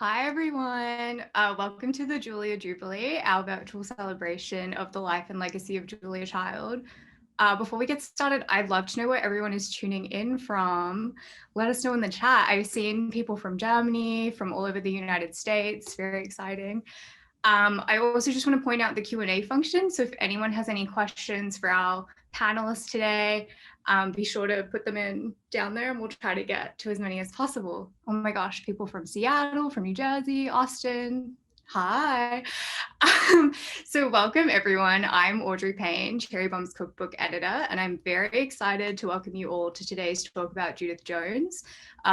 Hi, everyone. Welcome to the Julia Jubilee, our virtual celebration of the life and legacy of Julia Child. Before we get started, I'd love to know where everyone is tuning in from. Let us know in the chat. I've seen people from Germany, from all over the United States. Very exciting. I also just want to point out the Q&A function. So if anyone has any questions for our panelists today, be sure to put them in down there and we'll try to get to as many as possible. Oh my gosh, people from Seattle, from New Jersey, Austin. Hi. So welcome everyone. I'm Audrey Payne, Cherry Bomb's cookbook editor, and I'm very excited to welcome you all to today's talk about Judith Jones,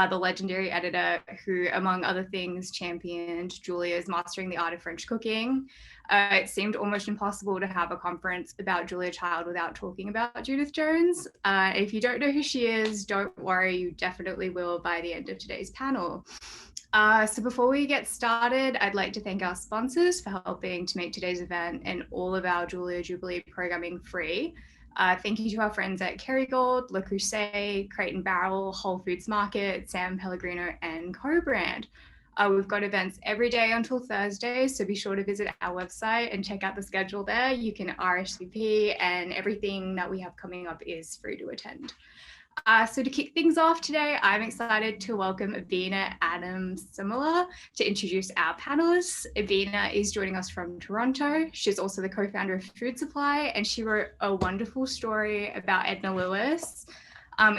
the legendary editor who, among other things, championed Julia's Mastering the Art of French Cooking. It seemed almost impossible to have a conference about Julia Child without talking about Judith Jones. If you don't know who she is, don't worry, you definitely will by the end of today's panel. So before we get started, I'd like to thank our sponsors for helping to make today's event and all of our Julia Jubilee programming free. Thank you to our friends at Kerrygold, Le Creuset, Crate & Barrel, Whole Foods Market, San Pellegrino, and Co-Brand. We've got events every day until Thursday, so be sure to visit our website and check out the schedule there. You can RSVP, and everything that we have coming up is free to attend. So to kick things off today, I'm excited to welcome Abena Anim-Somuah to introduce our panelists. Abena is joining us from Toronto. She's also the co-founder of Food Supply, and she wrote a wonderful story about Edna Lewis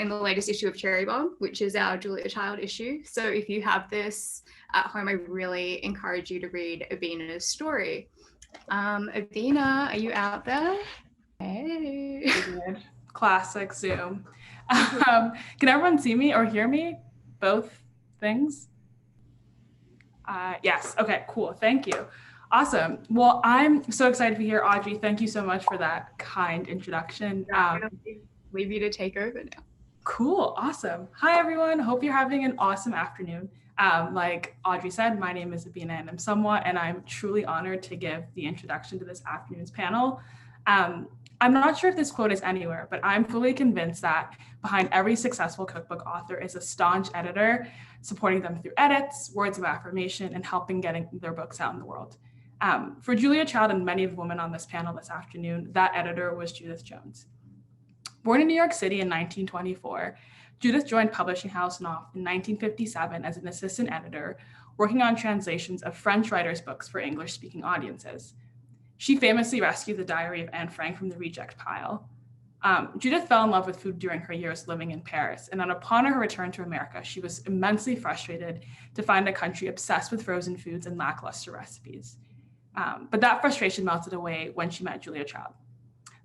in the latest issue of Cherry Bombe, which is our Julia Child issue. So if you have this at home, I really encourage you to read Abena's story. Abena, are you out there? Hey. Classic Zoom. Can everyone see me or hear me? Both things? Yes. Okay, cool. Thank you. Awesome. Well, I'm so excited to be here, Audrey. Thank you so much for that kind introduction. Leave you to take over now. Cool. Awesome. Hi, everyone. Hope you're having an awesome afternoon. Like Audrey said, my name is Abena Anim-Somuah, and I'm truly honored to give the introduction to this afternoon's panel. I'm not sure if this quote is anywhere, but I'm fully convinced that behind every successful cookbook author is a staunch editor supporting them through edits, words of affirmation, and helping getting their books out in the world. For Julia Child and many of the women on this panel this afternoon, that editor was Judith Jones. Born in New York City in 1924, Judith joined publishing house Knopf in 1957 as an assistant editor, working on translations of French writers' books for English-speaking audiences. She famously rescued the Diary of Anne Frank from the reject pile. Judith fell in love with food during her years living in Paris, and then upon her return to America, she was immensely frustrated to find a country obsessed with frozen foods and lackluster recipes. But that frustration melted away when she met Julia Child.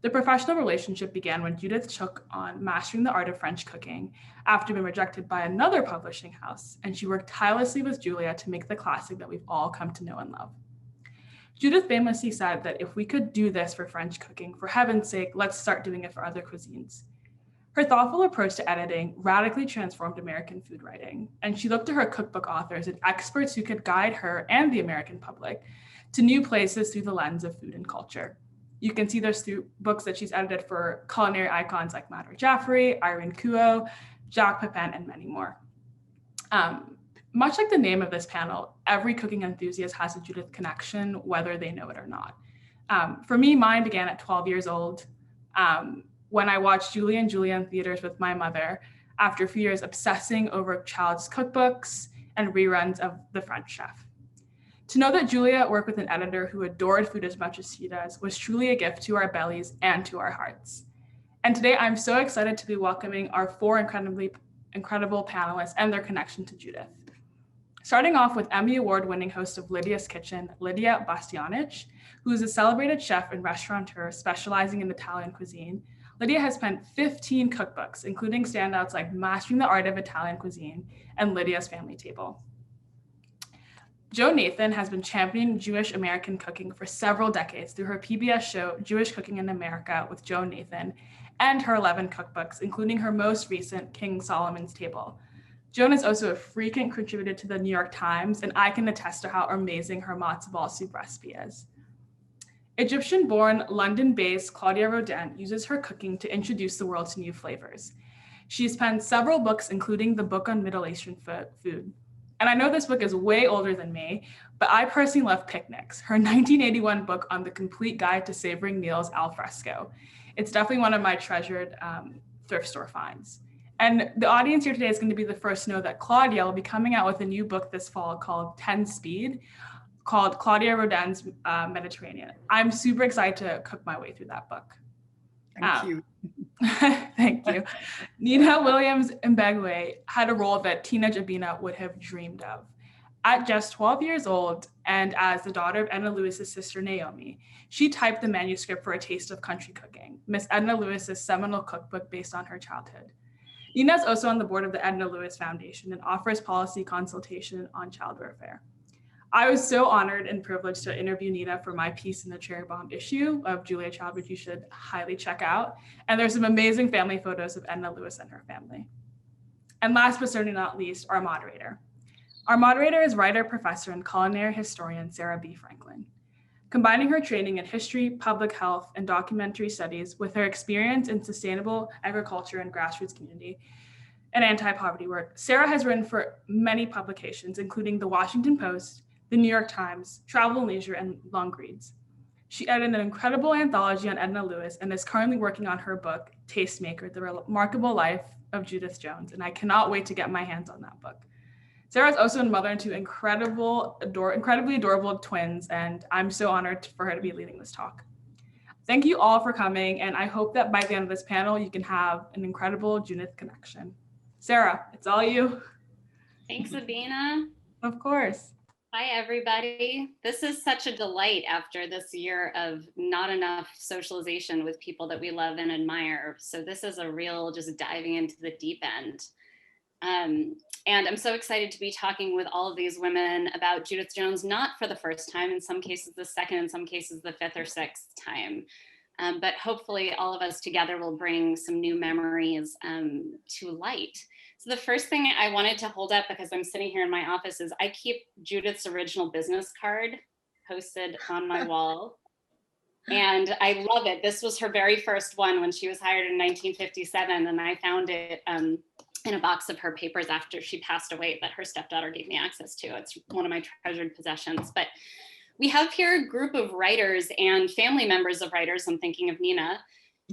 The professional relationship began when Judith took on Mastering the Art of French Cooking after being rejected by another publishing house, and she worked tirelessly with Julia to make the classic that we've all come to know and love. Judith famously said that if we could do this for French cooking, for heaven's sake, let's start doing it for other cuisines. Her thoughtful approach to editing radically transformed American food writing, and she looked to her cookbook authors and experts who could guide her and the American public to new places through the lens of food and culture. You can see this through books that she's edited for culinary icons like Madhur Jaffrey, Irene Kuo, Jacques Pepin, and many more. Much like the name of this panel, every cooking enthusiast has a Judith connection, whether they know it or not. For me, mine began at 12 years old when I watched Julia and Julia in theaters with my mother after a few years obsessing over Child's cookbooks and reruns of The French Chef. To know that Julia worked with an editor who adored food as much as she does was truly a gift to our bellies and to our hearts. And today I'm so excited to be welcoming our four incredible panelists and their connection to Judith. Starting off with Emmy Award-winning host of Lydia's Kitchen, Lidia Bastianich, who is a celebrated chef and restaurateur specializing in Italian cuisine. Lidia has penned 15 cookbooks, including standouts like Mastering the Art of Italian Cuisine and Lydia's Family Table. Joan Nathan has been championing Jewish American cooking for several decades through her PBS show, Jewish Cooking in America with Joan Nathan, and her 11 cookbooks, including her most recent, King Solomon's Table. Joan is also a frequent contributor to the New York Times, and I can attest to how amazing her matzo ball soup recipe is. Egyptian-born, London-based Claudia Roden uses her cooking to introduce the world to new flavors. She's penned several books, including the book on Middle Eastern food. And I know this book is way older than me, but I personally love Picnics, her 1981 book on the complete guide to savoring meals al fresco. It's definitely one of my treasured thrift store finds. And the audience here today is going to be the first to know that Claudia will be coming out with a new book this fall called 10 Speed, called Claudia Roden's Mediterranean. I'm super excited to cook my way through that book. Thank you. Thank you. Nina Williams-Mbengue had a role that teenage Abena would have dreamed of. At just 12 years old, and as the daughter of Edna Lewis's sister Naomi, she typed the manuscript for A Taste of Country Cooking, Miss Edna Lewis's seminal cookbook based on her childhood. Nina is also on the board of the Edna Lewis Foundation and offers policy consultation on child welfare. I was so honored and privileged to interview Nina for my piece in the Cherry Bombe issue of Julia Child, which you should highly check out. And there's some amazing family photos of Edna Lewis and her family. And last but certainly not least, our moderator. Our moderator is writer, professor, and culinary historian, Sara B. Franklin. Combining her training in history, public health, and documentary studies with her experience in sustainable agriculture and grassroots community and anti-poverty work, Sara has written for many publications, including The Washington Post, The New York Times, Travel and Leisure, and Long Reads. She edited an incredible anthology on Edna Lewis and is currently working on her book, Tastemaker, The Remarkable Life of Judith Jones, and I cannot wait to get my hands on that book. Sara is also a mother to incredibly adorable twins, and I'm so honored for her to be leading this talk. Thank you all for coming, and I hope that by the end of this panel, you can have an incredible Judith connection. Sara, it's all you. Thanks, Abena. Of course. Hi, everybody. This is such a delight after this year of not enough socialization with people that we love and admire. So this is a real just diving into the deep end. And I'm so excited to be talking with all of these women about Judith Jones, not for the first time, in some cases the second, in some cases the fifth or sixth time. But hopefully all of us together will bring some new memories to light. So the first thing I wanted to hold up, because I'm sitting here in my office, is I keep Judith's original business card posted on my wall. And I love it. This was her very first one when she was hired in 1957. And I found it in a box of her papers after she passed away that her stepdaughter gave me access to. It's one of my treasured possessions. But we have here a group of writers and family members of writers, I'm thinking of Nina,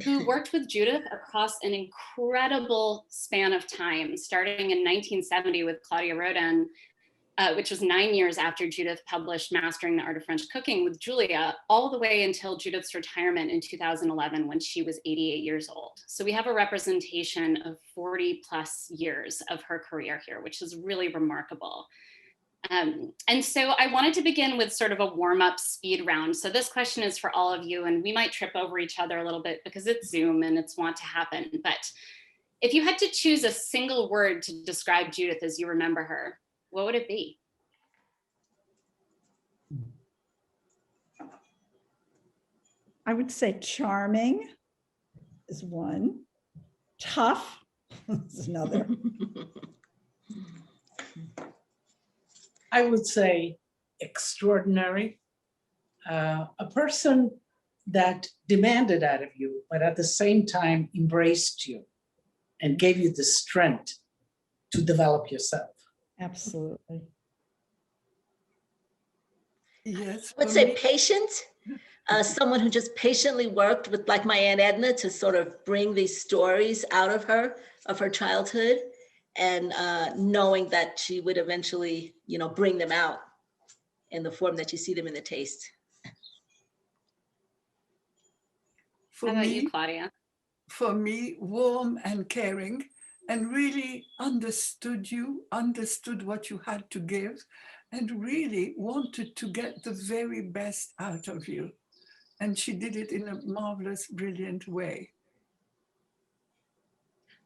who worked with Judith across an incredible span of time, starting in 1970 with Claudia Roden, which was 9 years after Judith published Mastering the Art of French Cooking with Julia, all the way until Judith's retirement in 2011 when she was 88 years old. So we have a representation of 40 plus years of her career here, which is really remarkable. And so I wanted to begin with sort of a warm-up speed round. So this question is for all of you, and we might trip over each other a little bit because it's Zoom and it's wont to happen. But if you had to choose a single word to describe Judith as you remember her, what would it be? I would say charming is one. Tough is another. I would say extraordinary. A person that demanded out of you, but at the same time embraced you and gave you the strength to develop yourself. Absolutely. Yes. I would say patient, someone who just patiently worked with, like my Aunt Edna, to sort of bring these stories out of her childhood, and knowing that she would eventually, bring them out in the form that you see them in the taste. How about you, Claudia? For me, warm and caring, and really understood you, understood what you had to give, and really wanted to get the very best out of you. And she did it in a marvelous, brilliant way.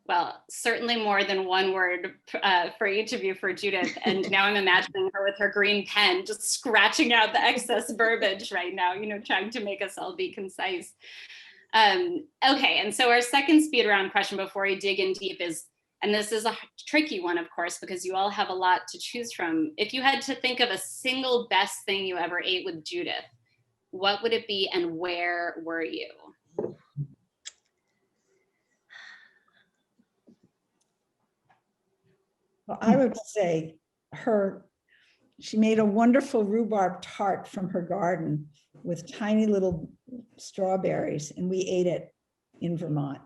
Well, certainly more than one word for each of you for Judith. And now I'm imagining her with her green pen, just scratching out the excess verbiage right now, trying to make us all be concise. Okay, and so our second speed round question before we dig in deep is, and this is a tricky one, of course, because you all have a lot to choose from. If you had to think of a single best thing you ever ate with Judith, what would it be and where were you? Well, I would say she made a wonderful rhubarb tart from her garden with tiny little strawberries, and we ate it in Vermont.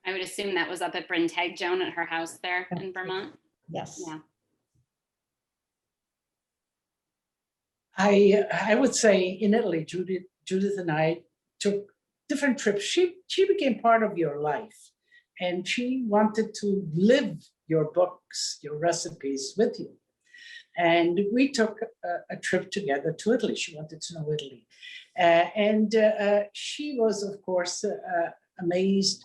I would assume that was up at Bryn Teg, Joan, at her house there in Vermont. Yes. Yeah. I would say in Italy, Judith and I took different trips. She became part of your life, and she wanted to live your books, your recipes with you. And we took a trip together to Italy. She wanted to know Italy. And she was, of course, amazed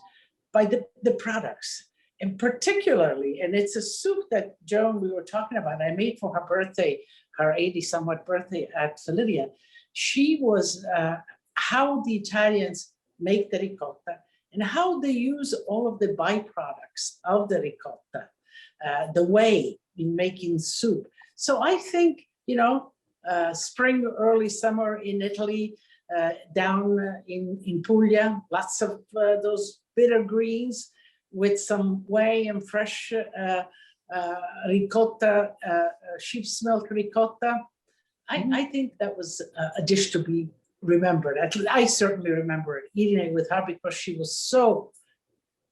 by the products. And particularly, and it's a soup that Joan, we were talking about, I made for her birthday, her 80-somewhat birthday at Lidia. She was how the Italians make the ricotta and how they use all of the byproducts of the ricotta, the whey in making soup. So I think, spring, early summer in Italy, down in Puglia, lots of those bitter greens with some whey and fresh ricotta, sheep's milk ricotta. I think that was a dish to be remembered. I certainly remember eating it with her because she was so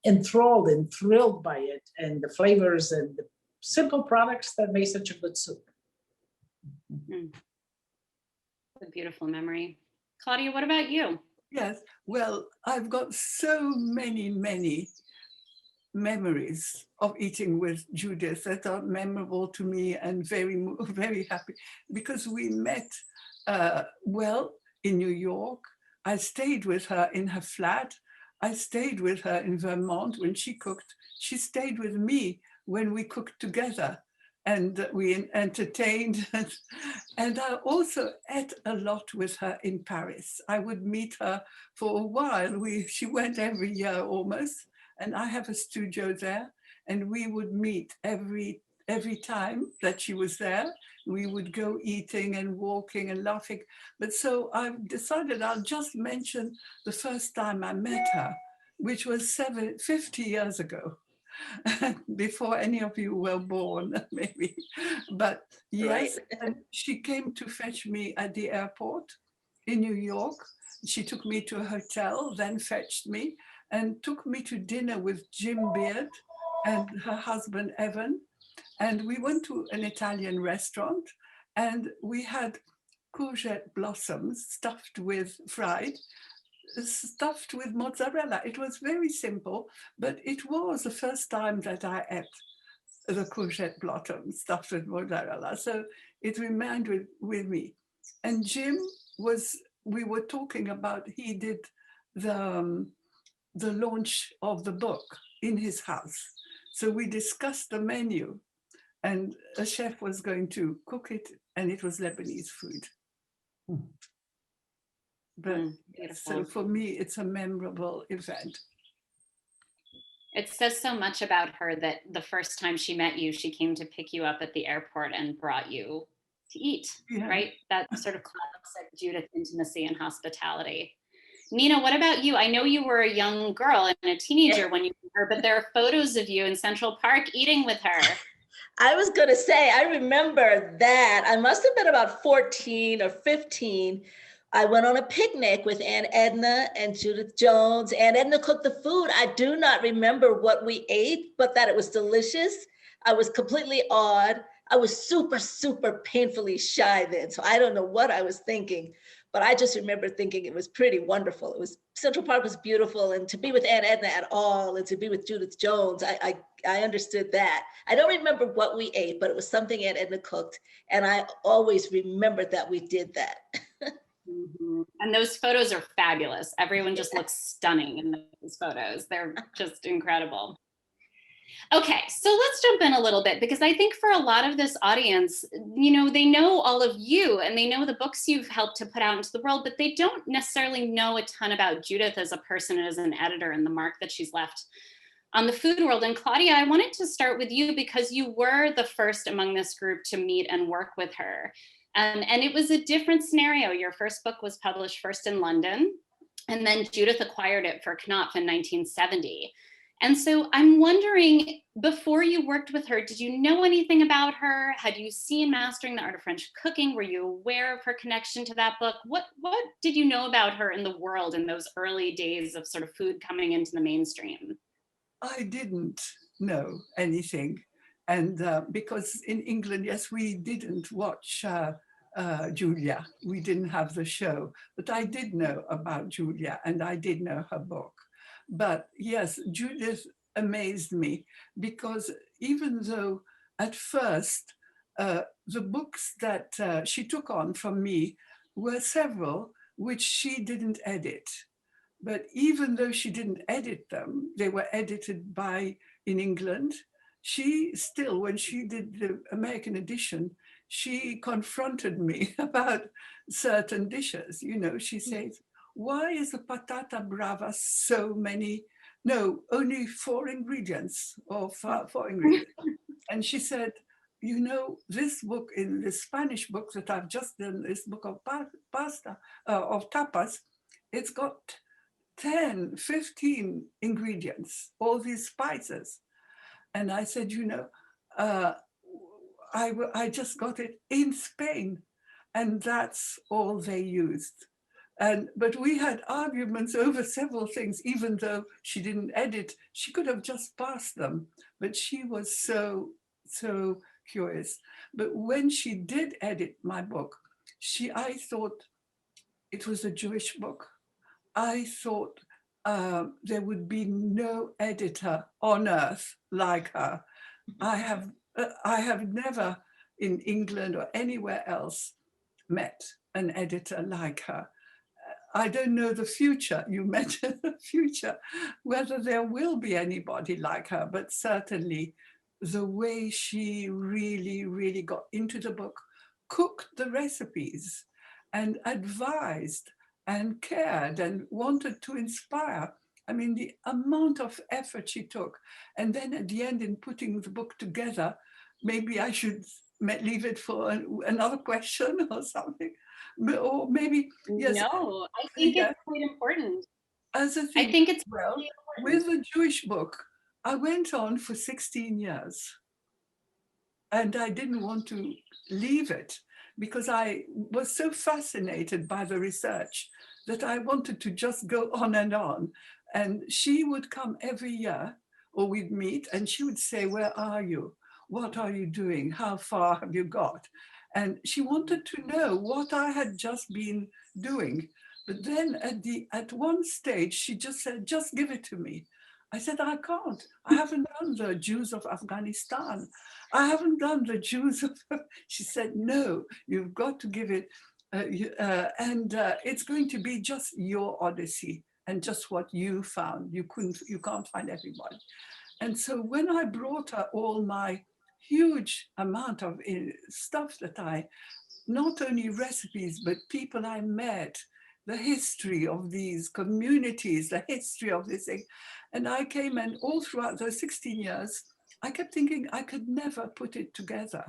enthralled and thrilled by it and the flavors and the simple products that make such a good soup. A beautiful memory. Claudia, what about you? Yes, well, I've got so many memories of eating with Judith that are memorable to me and very, very happy because we met, in New York. I stayed with her in her flat. I stayed with her in Vermont when she cooked. She stayed with me when we cooked together and we entertained. And I also ate a lot with her in Paris. I would meet her for a while. She went every year almost, and I have a studio there, and we would meet every time that she was there. We would go eating and walking and laughing. But so I've decided I'll just mention the first time I met her, which was 50 years ago, before any of you were born, maybe. But yes, Right. and she came to fetch me at the airport in New York. She took me to a hotel, then fetched me and took me to dinner with Jim Beard and her husband, Evan. And we went to an Italian restaurant and we had courgette blossoms stuffed with mozzarella. It was very simple, but it was the first time that I ate the courgette blossoms stuffed with mozzarella. So it remained with me. And Jim we were talking about, he did the launch of the book in his house. So we discussed the menu and a chef was going to cook it and it was Lebanese food. But so for me, it's a memorable event. It says so much about her that the first time she met you, she came to pick you up at the airport and brought you to eat, right? That sort of classic Judith intimacy and hospitality. Nina, what about you? I know you were a young girl and a teenager when you met her, but there are photos of you in Central Park eating with her. I was going to say, I remember that. I must have been about 14 or 15. I went on a picnic with Aunt Edna and Judith Jones. Aunt Edna cooked the food. I do not remember what we ate, but that it was delicious. I was completely awed. I was super, super painfully shy then. So I don't know what I was thinking, but I just remember thinking it was pretty wonderful. Central Park was beautiful, and to be with Aunt Edna at all and to be with Judith Jones, I understood that. I don't remember what we ate, but it was something Aunt Edna cooked, and I always remembered that we did that. Mm-hmm. And those photos are fabulous. Everyone just looks stunning in those photos. They're just incredible. Okay, so let's jump in a little bit because I think for a lot of this audience, they know all of you and they know the books you've helped to put out into the world, but they don't necessarily know a ton about Judith as a person and as an editor and the mark that she's left on the food world. And Claudia, I wanted to start with you because you were the first among this group to meet and work with her. And it was a different scenario. Your first book was published first in London, and then Judith acquired it for Knopf in 1970. And so I'm wondering, before you worked with her, did you know anything about her? Had you seen Mastering the Art of French Cooking? Were you aware of her connection to that book? What did you know about her in the world in those early days of sort of food coming into the mainstream? I didn't know anything. And because in England, yes, we didn't watch Julia. We didn't have the show, but I did know about Julia and I did know her book. But yes, Judith amazed me because even though at first the books that she took on from me were several which she didn't edit. But even though she didn't edit them, they were edited in England. She still, when she did the American edition, she confronted me about certain dishes. You know, she says, why is the patata brava so many? No, only 4 ingredients or 4 ingredients. And she said, you know, this book, in the Spanish book that I've just done, this book of pasta, of tapas, it's got 10, 15 ingredients, all these spices. And I said, you know, I just got it in Spain and that's all they used. But we had arguments over several things, even though she didn't edit, she could have just passed them, but she was so curious. But when she did edit my book, I thought it was a Jewish book. I thought there would be no editor on earth like her. I have never in England or anywhere else met an editor like her. I don't know the future, you mentioned the future, whether there will be anybody like her, but certainly the way she really got into the book, cooked the recipes and advised and cared and wanted to inspire. I mean, the amount of effort she took. And then at the end, in putting the book together, maybe I should leave it for another question or something. Or maybe, yes. No, I think it's quite important. As a thing, I think it's well, really with the Jewish book, I went on for 16 years. And I didn't want to leave it because I was so fascinated by the research that I wanted to just go on and on. And she would come every year, or we'd meet, and she would say, where are you? What are you doing? How far have you got? And she wanted to know what I had just been doing. But then at one stage, she just said, just give it to me. I said, I can't. I haven't done the Jews of Afghanistan. I haven't done the Jews of, she said, no, you've got to give it. It's going to be just your odyssey and just what you found. You can't find everybody. And so when I brought her all my huge amount of stuff that not only recipes, but people I met, the history of these communities, the history of this thing. And I came, and all throughout those 16 years, I kept thinking I could never put it together,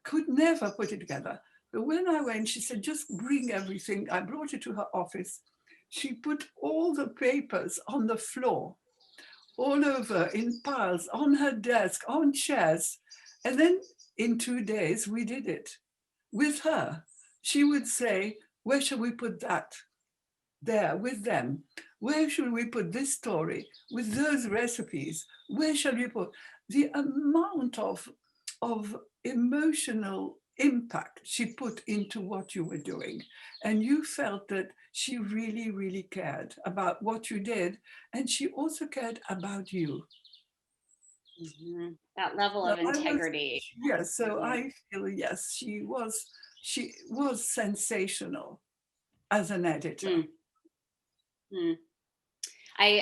could never put it together. But when I went, she said, just bring everything. I brought it to her office. She put all the papers on the floor, all over in piles, on her desk, on chairs. And then in 2 days, we did it with her. She would say, where shall we put that? There, with them. Where should we put this story with those recipes? Where shall we put the amount of emotional impact she put into what you were doing? And you felt that she really cared about what you did, and she also cared about you. Mm-hmm. That level of integrity. Yes, so I feel, yes, she was sensational as an editor.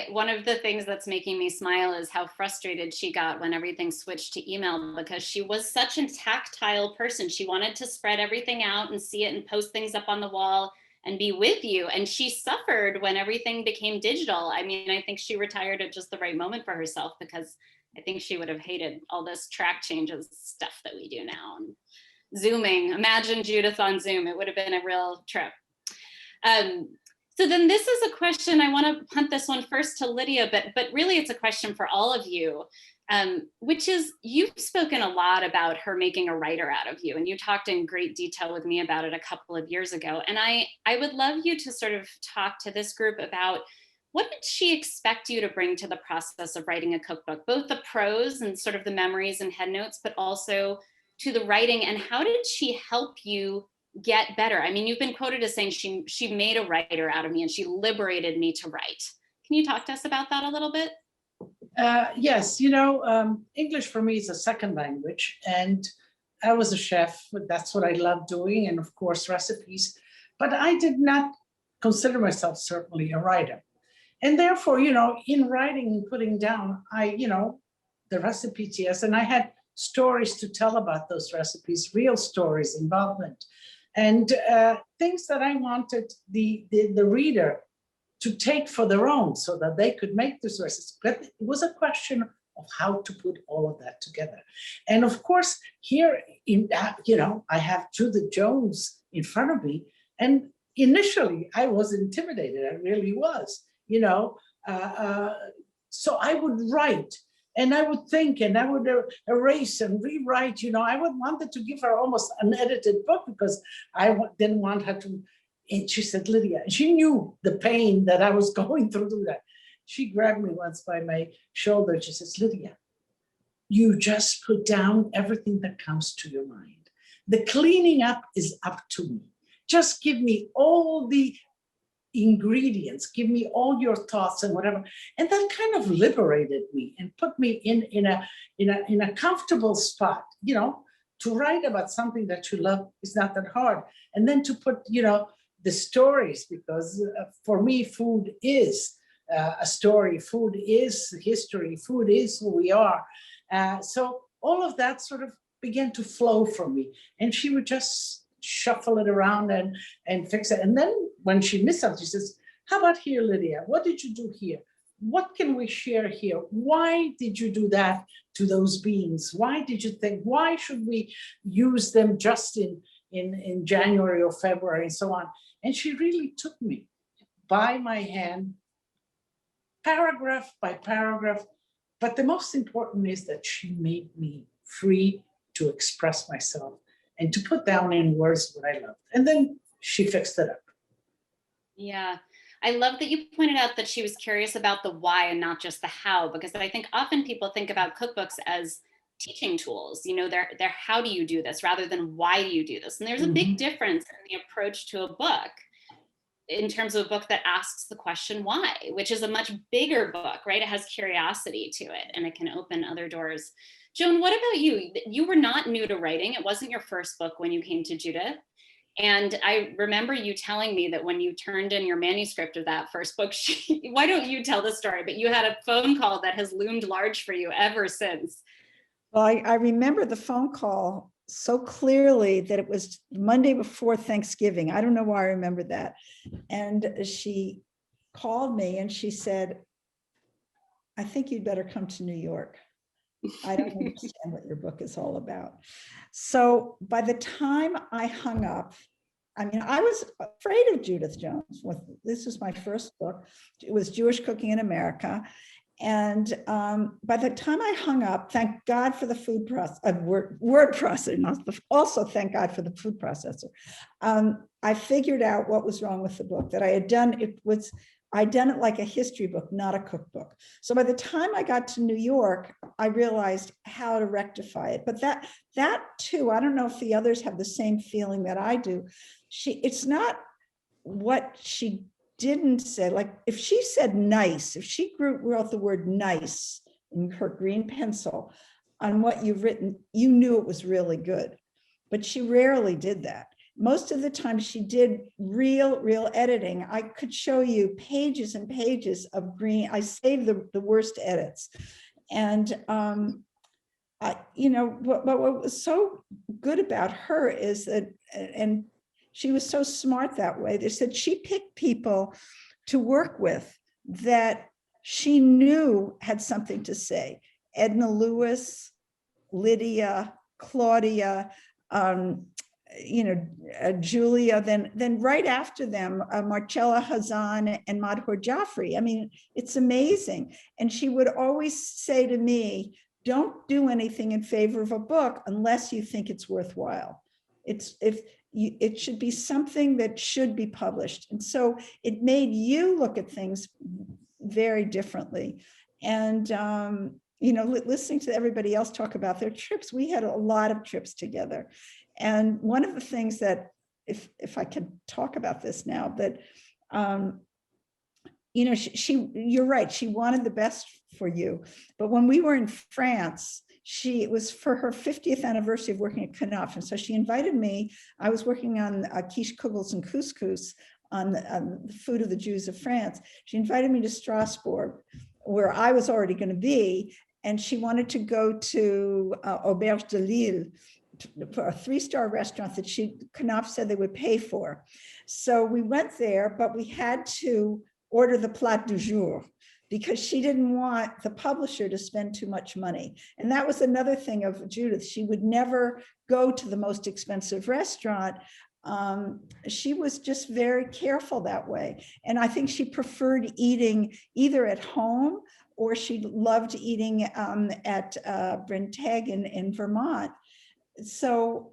One of the things that's making me smile is how frustrated she got when everything switched to email, because she was such a tactile person. She wanted to spread everything out and see it and post things up on the wall and be with you. And she suffered when everything became digital. I mean, I think she retired at just the right moment for herself, because I think she would have hated all this track changes stuff that we do now. And Zooming, imagine Judith on Zoom. It would have been a real trip. So then this is a question, I want to punt this one first to Lidia, but really it's a question for all of you, which is, you've spoken a lot about her making a writer out of you, and you talked in great detail with me about it a couple of years ago. And I would love you to sort of talk to this group about, what did she expect you to bring to the process of writing a cookbook, both the prose and sort of the memories and headnotes, but also to the writing, and how did she help you get better? I mean, you've been quoted as saying she made a writer out of me and she liberated me to write. Can you talk to us about that a little bit? Yes, English for me is a second language, and I was a chef. That's what I love doing, and of course recipes, but I did not consider myself certainly a writer. And therefore, in writing and putting down, the recipes, yes, and I had stories to tell about those recipes, real stories, involvement, and things that I wanted the reader to take for their own, so that they could make this recipe. But it was a question of how to put all of that together. And of course, here I have Judith Jones in front of me, and initially I was intimidated. I really was. So I would write, and I would think, and I would erase and rewrite. I would wanted to give her almost an edited book, because I didn't want her to. And she said, Lidia, she knew the pain that I was going through that. She grabbed me once by my shoulder. She says, Lidia, you just put down everything that comes to your mind. The cleaning up is up to me. Just give me all the ingredients, give me all your thoughts and whatever. And that kind of liberated me and put me in a comfortable spot. To write about something that you love is not that hard. And then to put, the stories, because for me, food is a story, food is history, food is who we are. So all of that sort of began to flow from me, and she would just shuffle it around and fix it. And then when she missed something, she says, how about here, Lidia? What did you do here? What can we share here? Why did you do that to those beans? Why did you think, why should we use them just in January or February and so on? And she really took me by my hand, paragraph by paragraph. But the most important is that she made me free to express myself and to put down in words what I loved. And then she fixed it up. Yeah. I love that you pointed out that she was curious about the why and not just the how, because I think often people think about cookbooks as teaching tools. They're how do you do this rather than why do you do this? And there's a big difference in the approach to a book, in terms of a book that asks the question why, which is a much bigger book, right? It has curiosity to it, and it can open other doors. Joan, what about you? You were not new to writing. It wasn't your first book when you came to Judith. And I remember you telling me that when you turned in your manuscript of that first book, why don't you tell the story? But you had a phone call that has loomed large for you ever since. Well, I remember the phone call so clearly, that it was Monday before Thanksgiving. I don't know why I remember that. And she called me and she said, I think you'd better come to New York. I don't understand what your book is all about. So by the time I hung up, I was afraid of Judith Jones. This was my first book. It was Jewish Cooking in America. And by the time I hung up, thank God for the food processor, word processor, also thank God for the food processor. I figured out what was wrong with the book, that I'd done it like a history book, not a cookbook. So by the time I got to New York, I realized how to rectify it. But that too, I don't know if the others have the same feeling that I do. It's not what she didn't say. Like if she said nice, if she wrote the word nice in her green pencil on what you've written, you knew it was really good. But she rarely did that. Most of the time she did real editing. I could show you pages and pages of green. I saved the worst edits. And what was so good about her is that, and she was so smart that way. They said she picked people to work with that she knew had something to say. Edna Lewis, Lidia, Claudia, Julia, then right after them, Marcella Hazan and Madhur Jaffrey. I mean, it's amazing. And she would always say to me, don't do anything in favor of a book unless you think it's worthwhile. It should be something that should be published. And so it made you look at things very differently. And, listening to everybody else talk about their trips, we had a lot of trips together. And one of the things that, if I can talk about this now, that, you're right, she wanted the best for you. But when we were in France, it was for her 50th anniversary of working at Knopf. And so she invited me. I was working on quiche, kugels, and couscous on the food of the Jews of France. She invited me to Strasbourg, where I was already going to be. And she wanted to go to Auberge de Lille, for a 3-star restaurant that Knopf said they would pay for. So we went there, but we had to order the plat du jour because she didn't want the publisher to spend too much money. And that was another thing of Judith. She would never go to the most expensive restaurant. She was just very careful that way. And I think she preferred eating either at home or she loved eating at Brentag in Vermont. So,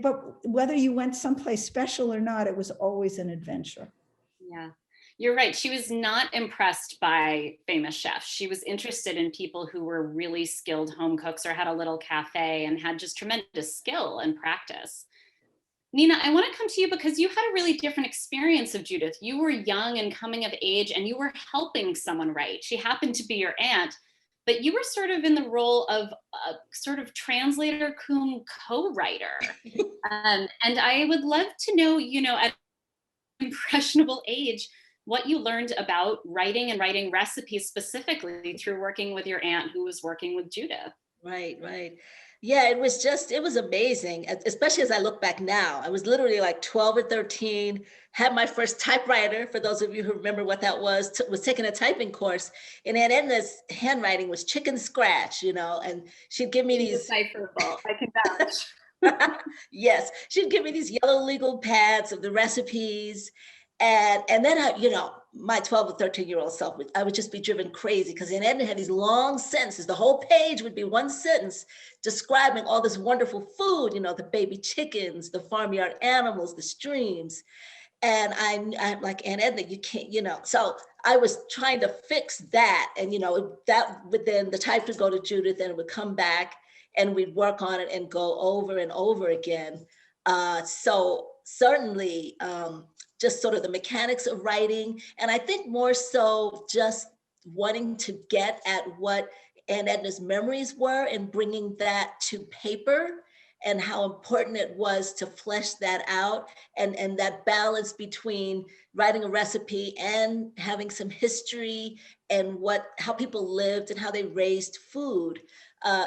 but whether you went someplace special or not, it was always an adventure. Yeah, you're right. She was not impressed by famous chefs. She was interested in people who were really skilled home cooks or had a little cafe and had just tremendous skill and practice. Nina, I want to come to you because you had a really different experience of Judith. You were young and coming of age and you were helping someone write. She happened to be your aunt, but you were sort of in the role of a sort of translator cum co-writer. And I would love to know, at an impressionable age, what you learned about writing and writing recipes specifically through working with your aunt who was working with Judith. Right. Yeah, it was amazing, especially as I look back now. I was literally like 12 or 13, had my first typewriter, for those of you who remember what that was taking a typing course. And Aunt Edna's handwriting was chicken scratch, and she'd give me these. Decipherable, I can vouch. Yes, she'd give me these yellow legal pads of the recipes. And then my 12 or 13-year-old self, I would just be driven crazy because Aunt Edna had these long sentences. The whole page would be one sentence describing all this wonderful food, the baby chickens, the farmyard animals, the streams. And I'm like, Aunt Edna, you can't, so I was trying to fix that. And, that would then the type would go to Judith and it would come back and we'd work on it and go over and over again. So certainly, just sort of the mechanics of writing. And I think more so just wanting to get at what Aunt Edna's memories were and bringing that to paper and how important it was to flesh that out and that balance between writing a recipe and having some history and how people lived and how they raised food,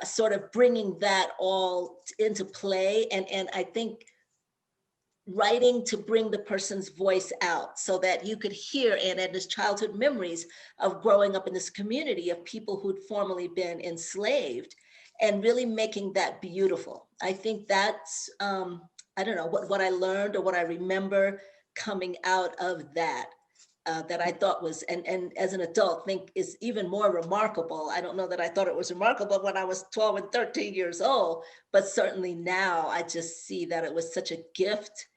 sort of bringing that all into play. And I think writing to bring the person's voice out so that you could hear Aunt Edna's childhood memories of growing up in this community of people who'd formerly been enslaved and really making that beautiful. I think that's, I don't know, what I learned or what I remember coming out of that, that I thought was, and as an adult think is even more remarkable. I don't know that I thought it was remarkable when I was 12 and 13 years old, but certainly now I just see that it was such a gift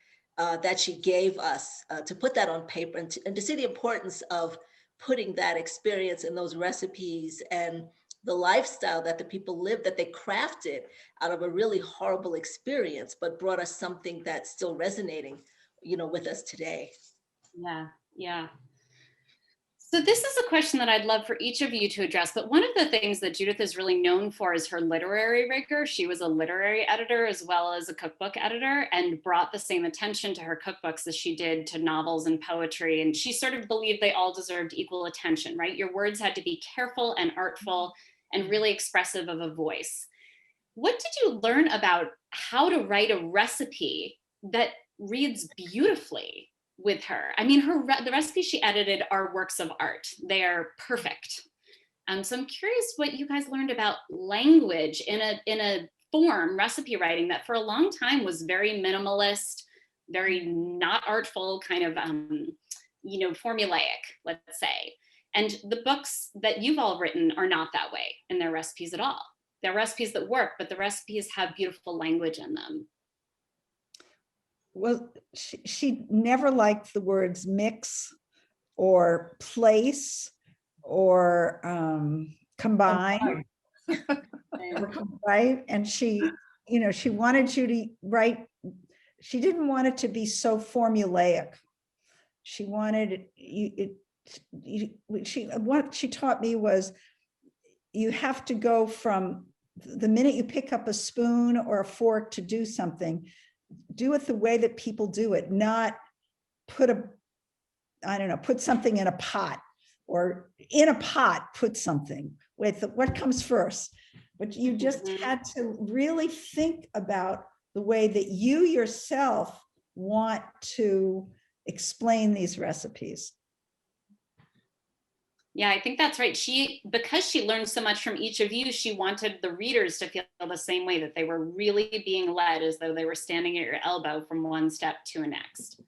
that she gave us to put that on paper and to see the importance of putting that experience in those recipes and the lifestyle that the people lived, that they crafted out of a really horrible experience, but brought us something that's still resonating, with us today. Yeah. So this is a question that I'd love for each of you to address, but one of the things that Judith is really known for is her literary rigor. She was a literary editor as well as a cookbook editor and brought the same attention to her cookbooks as she did to novels and poetry. And she sort of believed they all deserved equal attention, right? Your words had to be careful and artful and really expressive of a voice. What did you learn about how to write a recipe that reads beautifully with her? I mean, the recipes she edited are works of art. They are perfect. So I'm curious what you guys learned about language in a form, recipe writing, that for a long time was very minimalist, very not artful, kind of, you know, formulaic, let's say. And the books that you've all written are not that way in their recipes at all. They're recipes that work, but the recipes have beautiful language in them. Well, she never liked the words mix or place or combine, right? And she, you know, she wanted you to write, she didn't want it to be so formulaic. She wanted what she taught me was you have to go from the minute you pick up a spoon or a fork to do something, do it the way that people do it, not put put something in a pot, or in a pot, put something with what comes first. But you just had to really think about the way that you yourself want to explain these recipes. Yeah, I think that's right. Because she learned so much from each of you, she wanted the readers to feel the same way, that they were really being led as though they were standing at your elbow from one step to a next.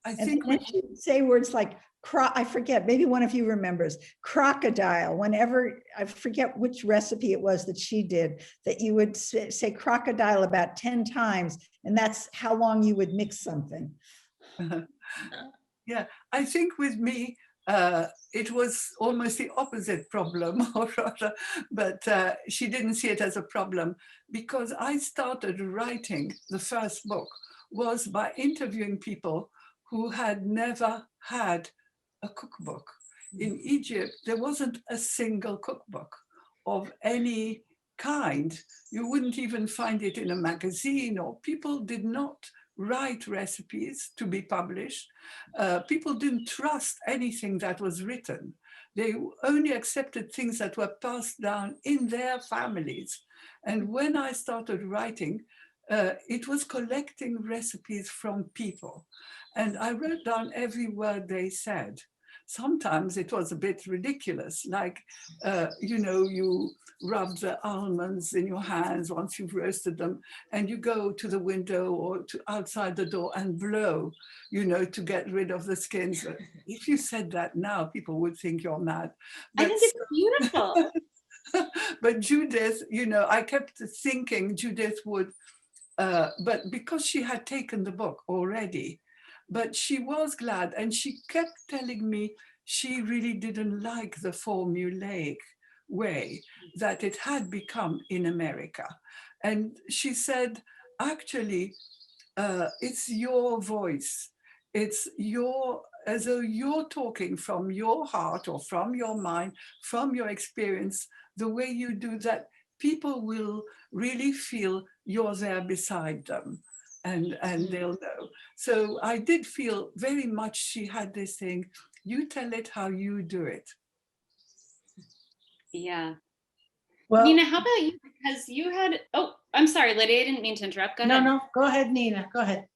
I think when she would say words like, I forget, maybe one of you remembers, crocodile, whenever, I forget which recipe it was that she did, that you would say crocodile about 10 times, and that's how long you would mix something. Yeah, I think with me, it was almost the opposite problem, or rather, but she didn't see it as a problem, because I started writing the first book was by interviewing people who had never had a cookbook. In Egypt, there wasn't a single cookbook of any kind. You wouldn't even find it in a magazine, or people did not write recipes to be published. People didn't trust anything that was written. They only accepted things that were passed down in their families. And when I started writing, it was collecting recipes from people. And I wrote down every word they said. Sometimes it was a bit ridiculous, like, you know, you rub the almonds in your hands once you've roasted them, and you go to the window or to outside the door and blow, you know, to get rid of the skins. If you said that now, people would think you're mad. But I think it's beautiful. But Judith, you know, I kept thinking Judith would, but because she had taken the book already, but she was glad, and she kept telling me she really didn't like the formulaic way that it had become in America. And she said, actually, it's your voice. It's as though you're talking from your heart or from your mind, from your experience, the way you do that, people will really feel you're there beside them. And they'll know. So I did feel very much she had this thing, you tell it how you do it. Yeah. Well, Nina, how about you? Because you had, oh, I'm sorry, Lydia, I didn't mean to interrupt. Go ahead. no, go ahead, Nina, go ahead.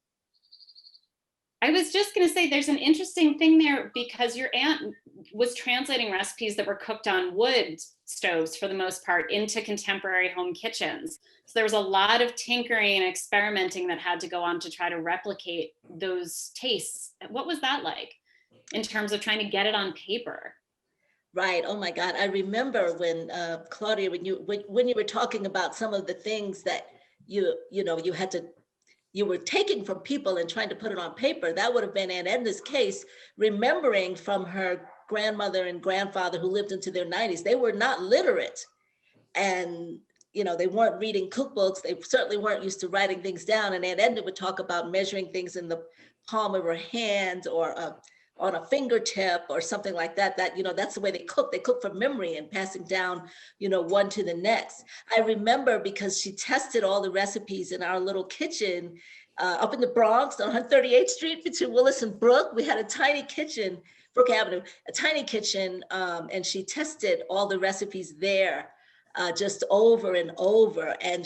I was just going to say there's an interesting thing there, because your aunt was translating recipes that were cooked on wood stoves for the most part into contemporary home kitchens. So there was a lot of tinkering and experimenting that had to go on to try to replicate those tastes. What was that like in terms of trying to get it on paper? Right. Oh my God. I remember when Claudia, when you were talking about some of the things that you were taking from people and trying to put it on paper. That would have been Aunt Edna's case, remembering from her grandmother and grandfather who lived into their 90s. They were not literate, and they weren't reading cookbooks. They certainly weren't used to writing things down. And Aunt Edna would talk about measuring things in the palm of her hand or on a fingertip or something like that. That's the way they cook. They cook from memory and passing down, one to the next. I remember because she tested all the recipes in our little kitchen up in the Bronx on 138th Street between Willis and Brook. We had a tiny kitchen, Brook Avenue, a tiny kitchen, and she tested all the recipes there just over and over. And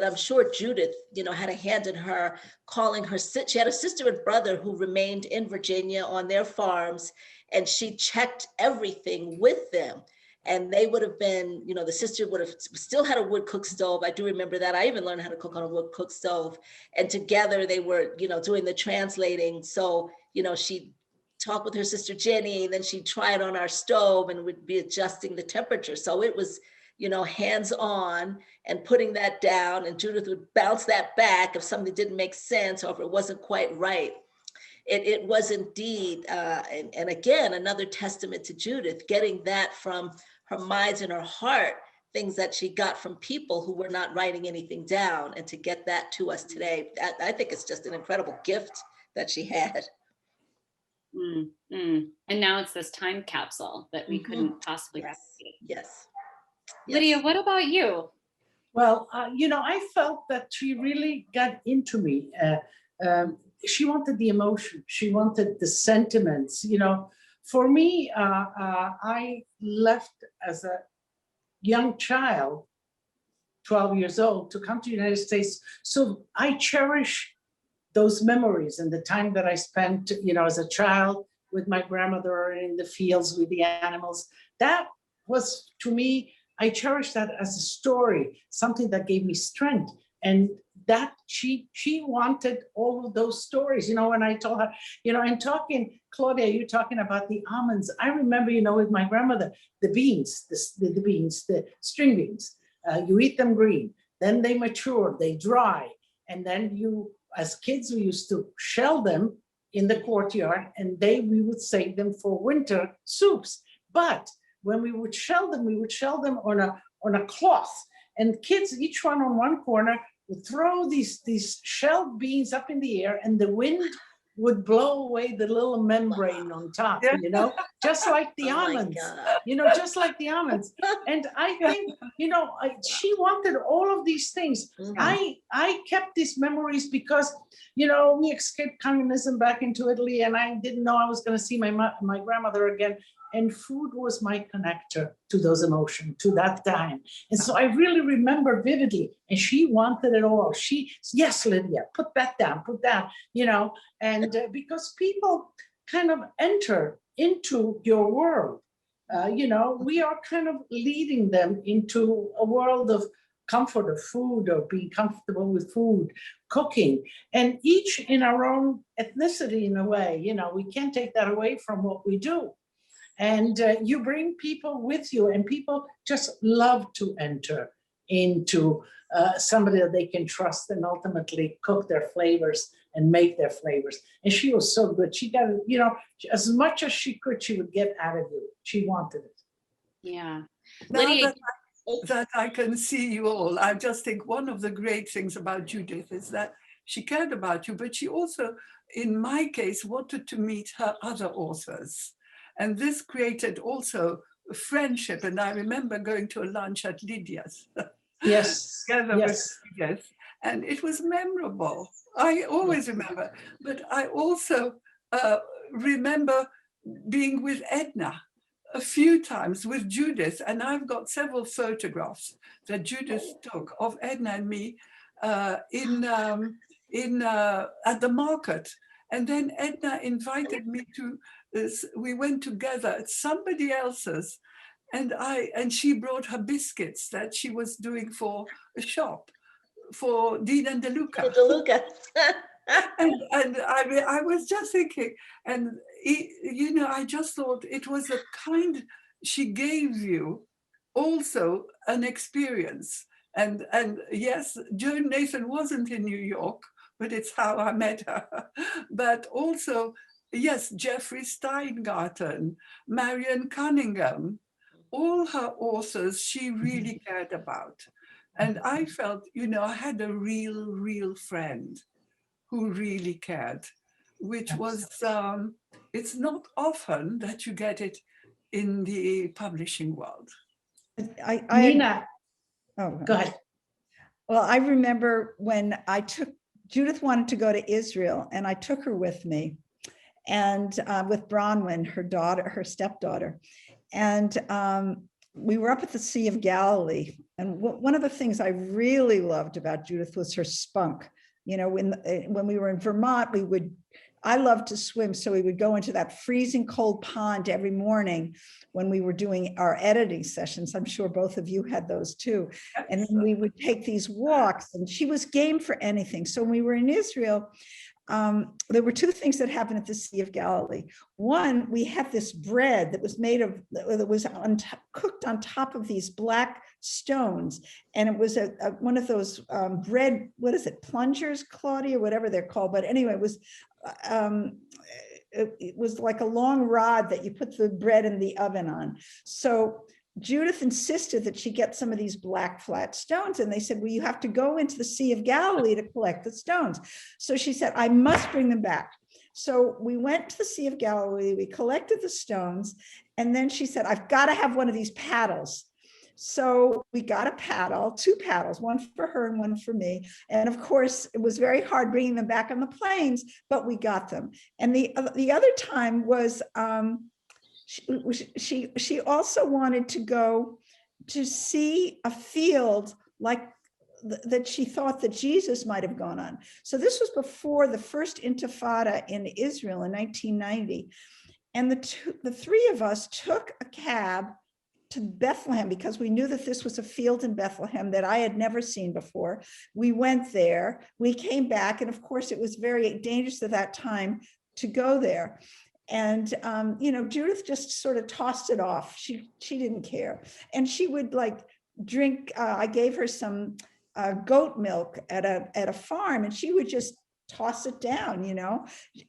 I'm sure Judith, had a hand in her calling her, she had a sister and brother who remained in Virginia on their farms, and she checked everything with them. And they would have been, you know, the sister would have still had a wood cook stove. I do remember that. I even learned how to cook on a wood cook stove. And together they were, you know, doing the translating. So, you know, she'd talk with her sister Jenny, and then she'd try it on our stove and would be adjusting the temperature. So it was, you know, hands-on and putting that down, and Judith would bounce that back if something didn't make sense or if it wasn't quite right. It was indeed, and again, another testament to Judith, getting that from her mind and her heart, things that she got from people who were not writing anything down, and to get that to us today, I think it's just an incredible gift that she had. And now it's this time capsule that we couldn't possibly replicate. Yes. Lidia, what about you? Well, you know, I felt that she really got into me. She wanted the emotion. She wanted the sentiments. You know, for me, I left as a young child, 12 years old, to come to the United States. So I cherish those memories and the time that I spent, you know, as a child with my grandmother in the fields with the animals. That was, to me, I cherish that as a story, something that gave me strength. And that she wanted all of those stories, you know, when I told her, you know, and talking, Claudia, you're talking about the almonds. I remember, you know, with my grandmother, the beans, the beans, the string beans, you eat them green, then they mature, they dry. And then you, as kids, we used to shell them in the courtyard, and we would save them for winter soups. But when we would shell them on a cloth, and kids, each one on one corner, would throw these shelled beans up in the air, and the wind would blow away the little membrane on top, you know, just like the almonds, you know, just like the almonds. And I think, you know, she wanted all of these things. I kept these memories because, you know, we escaped communism back into Italy, and I didn't know I was going to see my grandmother again. And food was my connector to those emotions, to that time. And so I really remember vividly, and she wanted it all. Yes, Lidia, put that down, you know, and because people kind of enter into your world, you know, we are kind of leading them into a world of comfort of food, or being comfortable with food, cooking, and each in our own ethnicity in a way, you know, we can't take that away from what we do. And you bring people with you, and people just love to enter into somebody that they can trust and ultimately cook their flavors and make their flavors. And she was so good. She got, you know, as much as she could, she would get out of you. She wanted it. Yeah. Now Lidia, that I can see you all, I just think one of the great things about Judith is that she cared about you, but she also, in my case, wanted to meet her other authors. And this created also a friendship. And I remember going to a lunch at Lydia's. Yes. Together Yes. with Lydia's. And it was memorable. I always remember. But I also remember being with Edna a few times, with Judith. And I've got several photographs that Judith took of Edna and me at the market. And then Edna invited me to, we went together at somebody else's, and she brought her biscuits that she was doing for a shop for Dean and DeLuca. and I was just thinking, and you know, I just thought it was a kind, she gave you also an experience. And yes, Joan Nathan wasn't in New York, but it's how I met her. But also, yes, Jeffrey Steingarten, Marion Cunningham, all her authors she really cared about. And I felt, you know, I had a real friend who really cared, which was, it's not often that you get it in the publishing world. Nina, oh, go ahead. Well, I remember when Judith wanted to go to Israel, and I took her with me, and with Bronwyn, her stepdaughter. And we were up at the Sea of Galilee. And one of the things I really loved about Judith was her spunk. You know, when we were in Vermont, we would I loved to swim, so we would go into that freezing cold pond every morning when we were doing our editing sessions. I'm sure both of you had those too. And then we would take these walks, and she was game for anything. So when we were in Israel, there were two things that happened at the Sea of Galilee. One, we had this bread that was made of, that was cooked on top of these black stones. And it was one of those bread, what is it, plungers, Claudia, whatever they're called. But anyway, it was like a long rod that you put the bread in the oven on. So Judith insisted that she get some of these black flat stones. And they said, well, you have to go into the Sea of Galilee to collect the stones. So she said, I must bring them back. So we went to the Sea of Galilee, we collected the stones. And then she said, I've got to have one of these paddles. So we got a paddle, two paddles, one for her and one for me. And of course, it was very hard bringing them back on the planes, but we got them. And the other time was, she also wanted to go to see a field like that she thought that Jesus might have gone on. So this was before the first Intifada in Israel in 1990. And the three of us took a cab to Bethlehem because we knew that this was a field in Bethlehem that I had never seen before. We went there, we came back, and of course it was very dangerous at that time to go there. And, Judith just sort of tossed it off. She didn't care. And she would like drink, I gave her some goat milk at a farm, and she would just toss it down,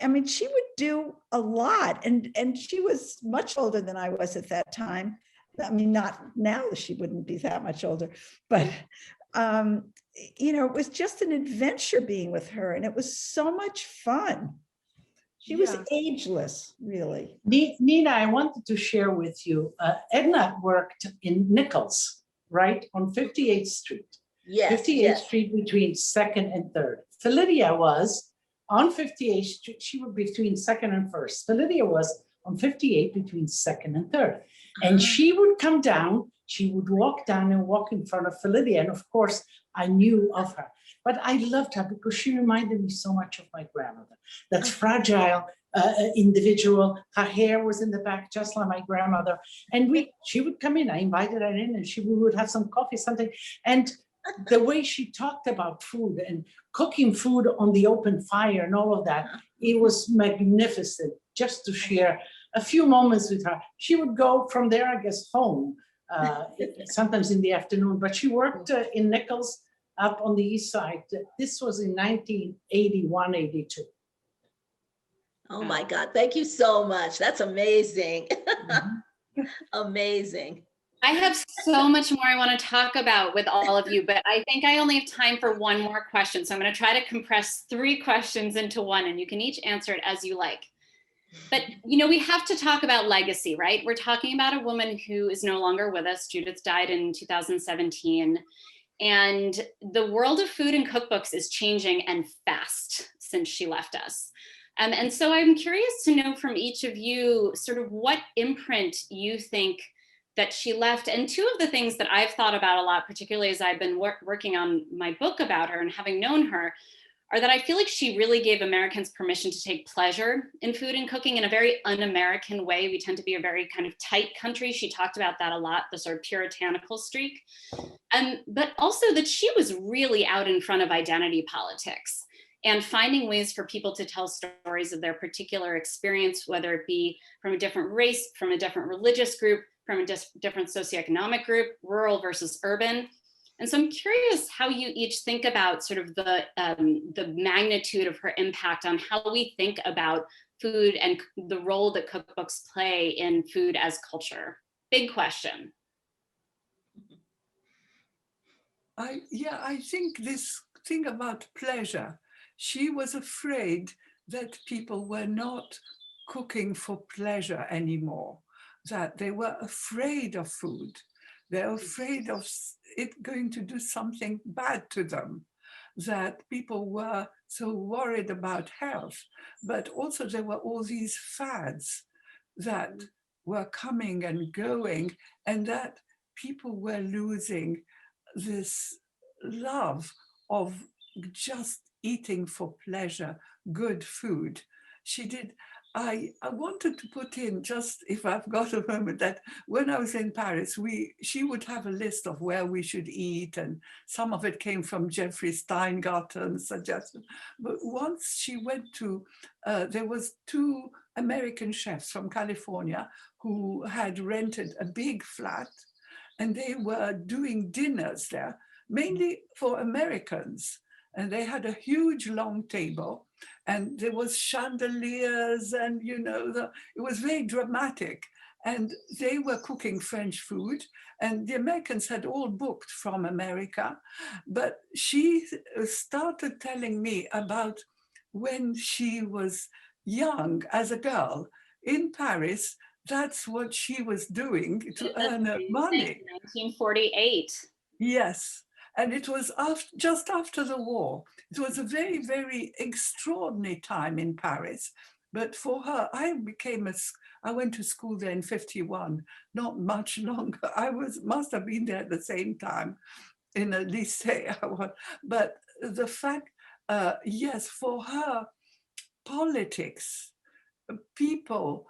I mean, she would do a lot. And she was much older than I was at that time. I mean, not now, she wouldn't be that much older, but, it was just an adventure being with her. And it was so much fun. She was ageless, really. Nina, I wanted to share with you, Edna worked in Nichols, right, on 58th Street. Yes, 58th Street between 2nd and 3rd. Lydia was on 58th Street, she was between 2nd and 1st. Lydia was on 58 between 2nd and 3rd. And she would come down, she would walk down and walk in front of Lydia. And of course, I knew of her. But I loved her because she reminded me so much of my grandmother. That fragile individual. Her hair was in the back, just like my grandmother. And she would come in. I invited her in, and we would have some coffee, something. And the way she talked about food and cooking food on the open fire and all of that, it was magnificent just to share a few moments with her. She would go from there, I guess, home, sometimes in the afternoon. But she worked in Nichols, up on the east side. This was in 1981, 82. Oh my God, thank you so much. That's amazing. Amazing. I have so much more I want to talk about with all of you, but I think I only have time for one more question. So I'm going to try to compress 3 questions into one, and you can each answer it as you like. But, we have to talk about legacy, right? We're talking about a woman who is no longer with us. Judith died in 2017. And the world of food and cookbooks is changing, and fast, since she left us. And so I'm curious to know from each of you sort of what imprint you think that she left. And 2 of the things that I've thought about a lot, particularly as I've been working on my book about her and having known her, are that I feel like she really gave Americans permission to take pleasure in food and cooking in a very un-American way. We tend to be a very kind of tight country. She talked about that a lot, the sort of puritanical streak. But also that she was really out in front of identity politics and finding ways for people to tell stories of their particular experience, whether it be from a different race, from a different religious group, from a different socioeconomic group, rural versus urban. And so I'm curious how you each think about sort of the magnitude of her impact on how we think about food and the role that cookbooks play in food as culture. Big question. I think this thing about pleasure, she was afraid that people were not cooking for pleasure anymore, that they were afraid of food. They're afraid of it going to do something bad to them, that people were so worried about health, but also there were all these fads that were coming and going, and that people were losing this love of just eating for pleasure, good food. she did. I wanted to put in, just if I've got a moment, that when I was in Paris, she would have a list of where we should eat, and some of it came from Jeffrey Steingarten's suggestion. But once she went to, there was 2 American chefs from California who had rented a big flat, and they were doing dinners there, mainly for Americans. And they had a huge long table, and there was chandeliers, and it was very dramatic. And they were cooking French food, and the Americans had all booked from America. But she started telling me about when she was young as a girl in Paris. That's what she was doing to earn her money. 1948. Yes. And it was just after the war. It was a very, very extraordinary time in Paris. But for her, I went to school there in 51, not much longer. Must have been there at the same time in a lycée. But the fact, yes, for her, politics, people,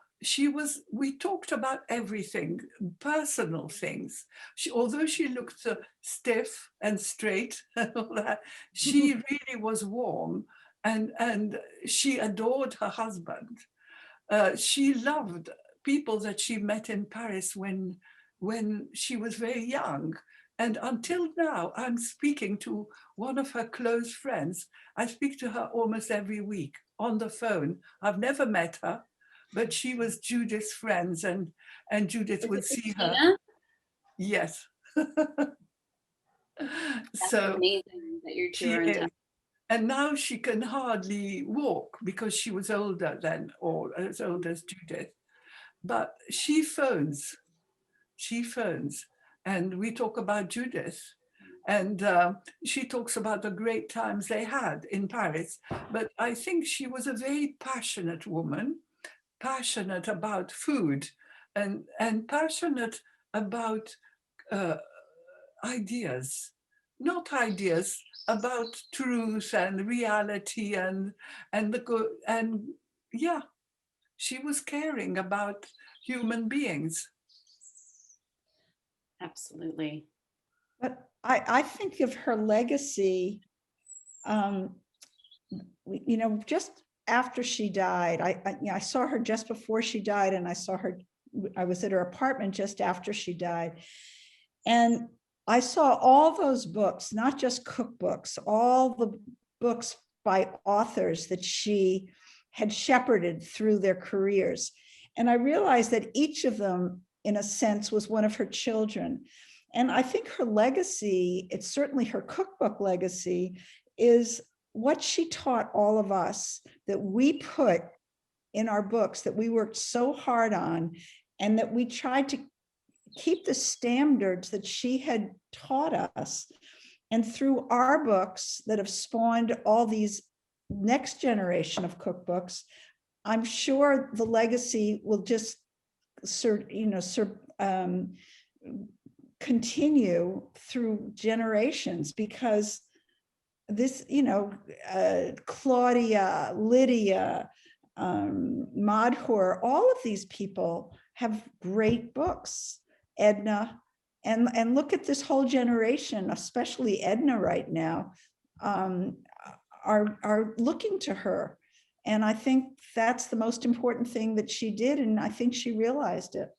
we talked about everything, personal things. Although she looked stiff and straight and all that, she really was warm, and she adored her husband. She loved people that she met in Paris when she was very young. And until now, I'm speaking to one of her close friends. I speak to her almost every week on the phone. I've never met her, but she was Judith's friends, and Judith would see her. Yes. So amazing that you're she is. And now she can hardly walk because she was older than, or as old as Judith. But she phones, and we talk about Judith. And she talks about the great times they had in Paris. But I think she was a very passionate woman, passionate about food, and passionate about ideas, not ideas, about truth and reality and the good. And yeah, she was caring about human beings. Absolutely. But I think of her legacy, just after she died. I saw her just before she died, and I was at her apartment just after she died. And I saw all those books, not just cookbooks, all the books by authors that she had shepherded through their careers. And I realized that each of them, in a sense, was one of her children. And I think her legacy, it's certainly her cookbook legacy, is what she taught all of us that we put in our books, that we worked so hard on, and that we tried to keep the standards that she had taught us. And through our books that have spawned all these next generation of cookbooks, I'm sure the legacy will just continue through generations, because this, Claudia, Lidia, Madhur, all of these people have great books. Edna, and look at this whole generation, especially Edna right now, are looking to her. And I think that's the most important thing that she did, and I think she realized it.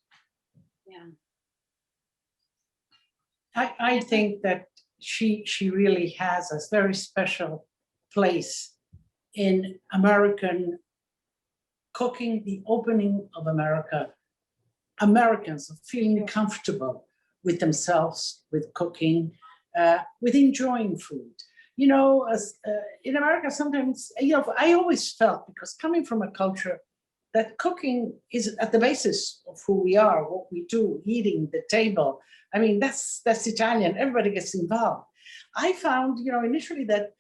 Yeah. I think that she really has a very special place in American cooking, the opening of America. Americans are feeling comfortable with themselves, with cooking, with enjoying food. As in America, sometimes, I always felt, because coming from a culture that cooking is at the basis of who we are, what we do, eating, the table. I mean, that's Italian. Everybody gets involved. I found, initially that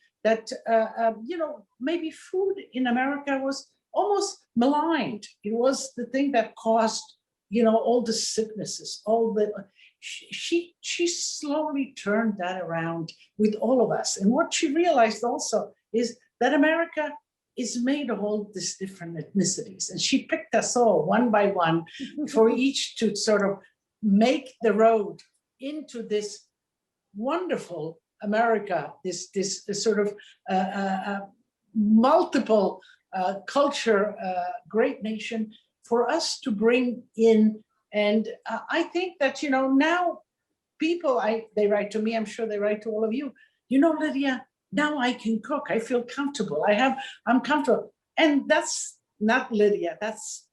maybe food in America was almost maligned. It was the thing that caused, all the sicknesses, she slowly turned that around with all of us. And what she realized also is that America is made of all these different ethnicities. And she picked us all one by one for each to sort of make the road into this wonderful America, this sort of multiple culture, great nation for us to bring in. And I think that, now people, they write to me, I'm sure they write to all of you, Lydia, now I can cook. I feel comfortable. I'm comfortable. And that's not Lydia, that's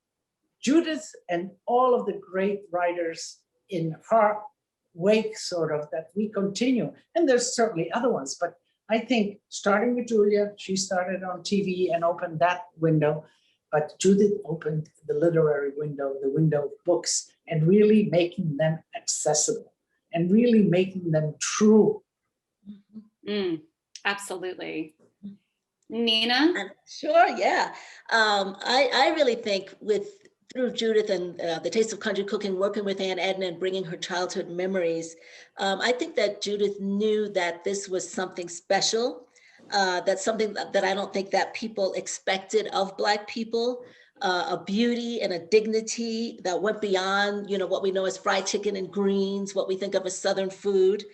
Judith and all of the great writers in her wake, sort of, that we continue. And there's certainly other ones, but I think starting with Julia, she started on TV and opened that window, but Judith opened the literary window, the window of books, and really making them accessible and really making them true. Absolutely. Nina? Sure, yeah. I really think through Judith and the Taste of Country Cooking, working with Aunt Edna and bringing her childhood memories, I think that Judith knew that this was something special. That's something that I don't think that people expected of Black people, a beauty and a dignity that went beyond, what we know as fried chicken and greens, what we think of as Southern food.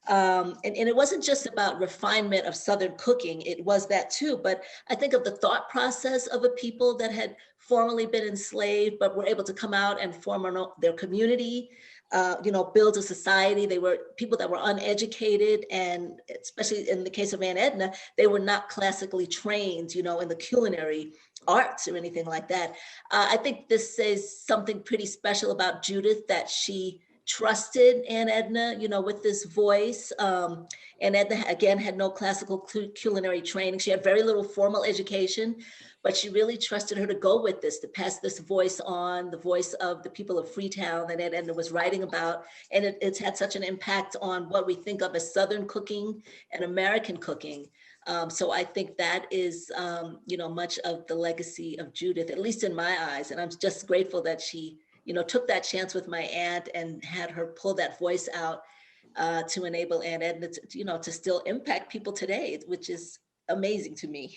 And it wasn't just about refinement of Southern cooking, it was that too, but I think of the thought process of a people that had formerly been enslaved, but were able to come out and form their community, build a society. They were people that were uneducated, and especially in the case of Aunt Edna, they were not classically trained, in the culinary arts or anything like that. I think this says something pretty special about Judith, that she trusted Aunt Edna, with this voice. Aunt Edna, again, had no classical culinary training. She had very little formal education, but she really trusted her to go with this, to pass this voice on, the voice of the people of Freetown that Aunt Edna was writing about. And it's had such an impact on what we think of as Southern cooking and American cooking. So I think that is, much of the legacy of Judith, at least in my eyes. And I'm just grateful that she took that chance with my aunt and had her pull that voice out to enable Aunt Edna to, to still impact people today, which is amazing to me.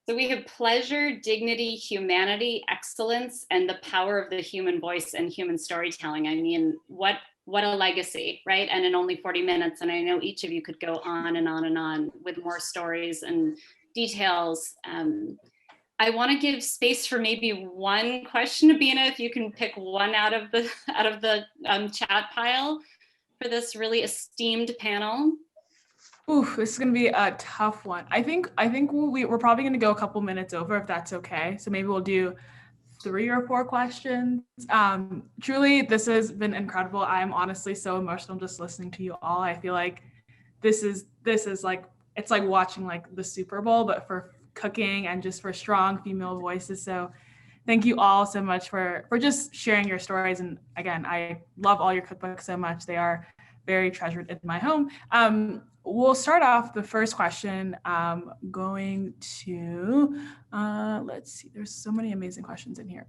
So we have pleasure, dignity, humanity, excellence, and the power of the human voice and human storytelling. I mean, what a legacy, right? And in only 40 minutes, and I know each of you could go on and on and on with more stories and details. I want to give space for maybe one question, Abena, if you can pick one out of the chat pile for this really esteemed panel. Ooh, this is going to be a tough one. I think we're probably going to go a couple minutes over, if that's okay. So maybe we'll do 3 or 4 questions. Truly, this has been incredible. I'm honestly so emotional just listening to you all. I feel like this is like, it's like watching like the Super Bowl, but for cooking and just for strong female voices. So thank you all so much for just sharing your stories. And again, I love all your cookbooks so much. They are very treasured in my home. We'll start off the first question going to, let's see, there's so many amazing questions in here.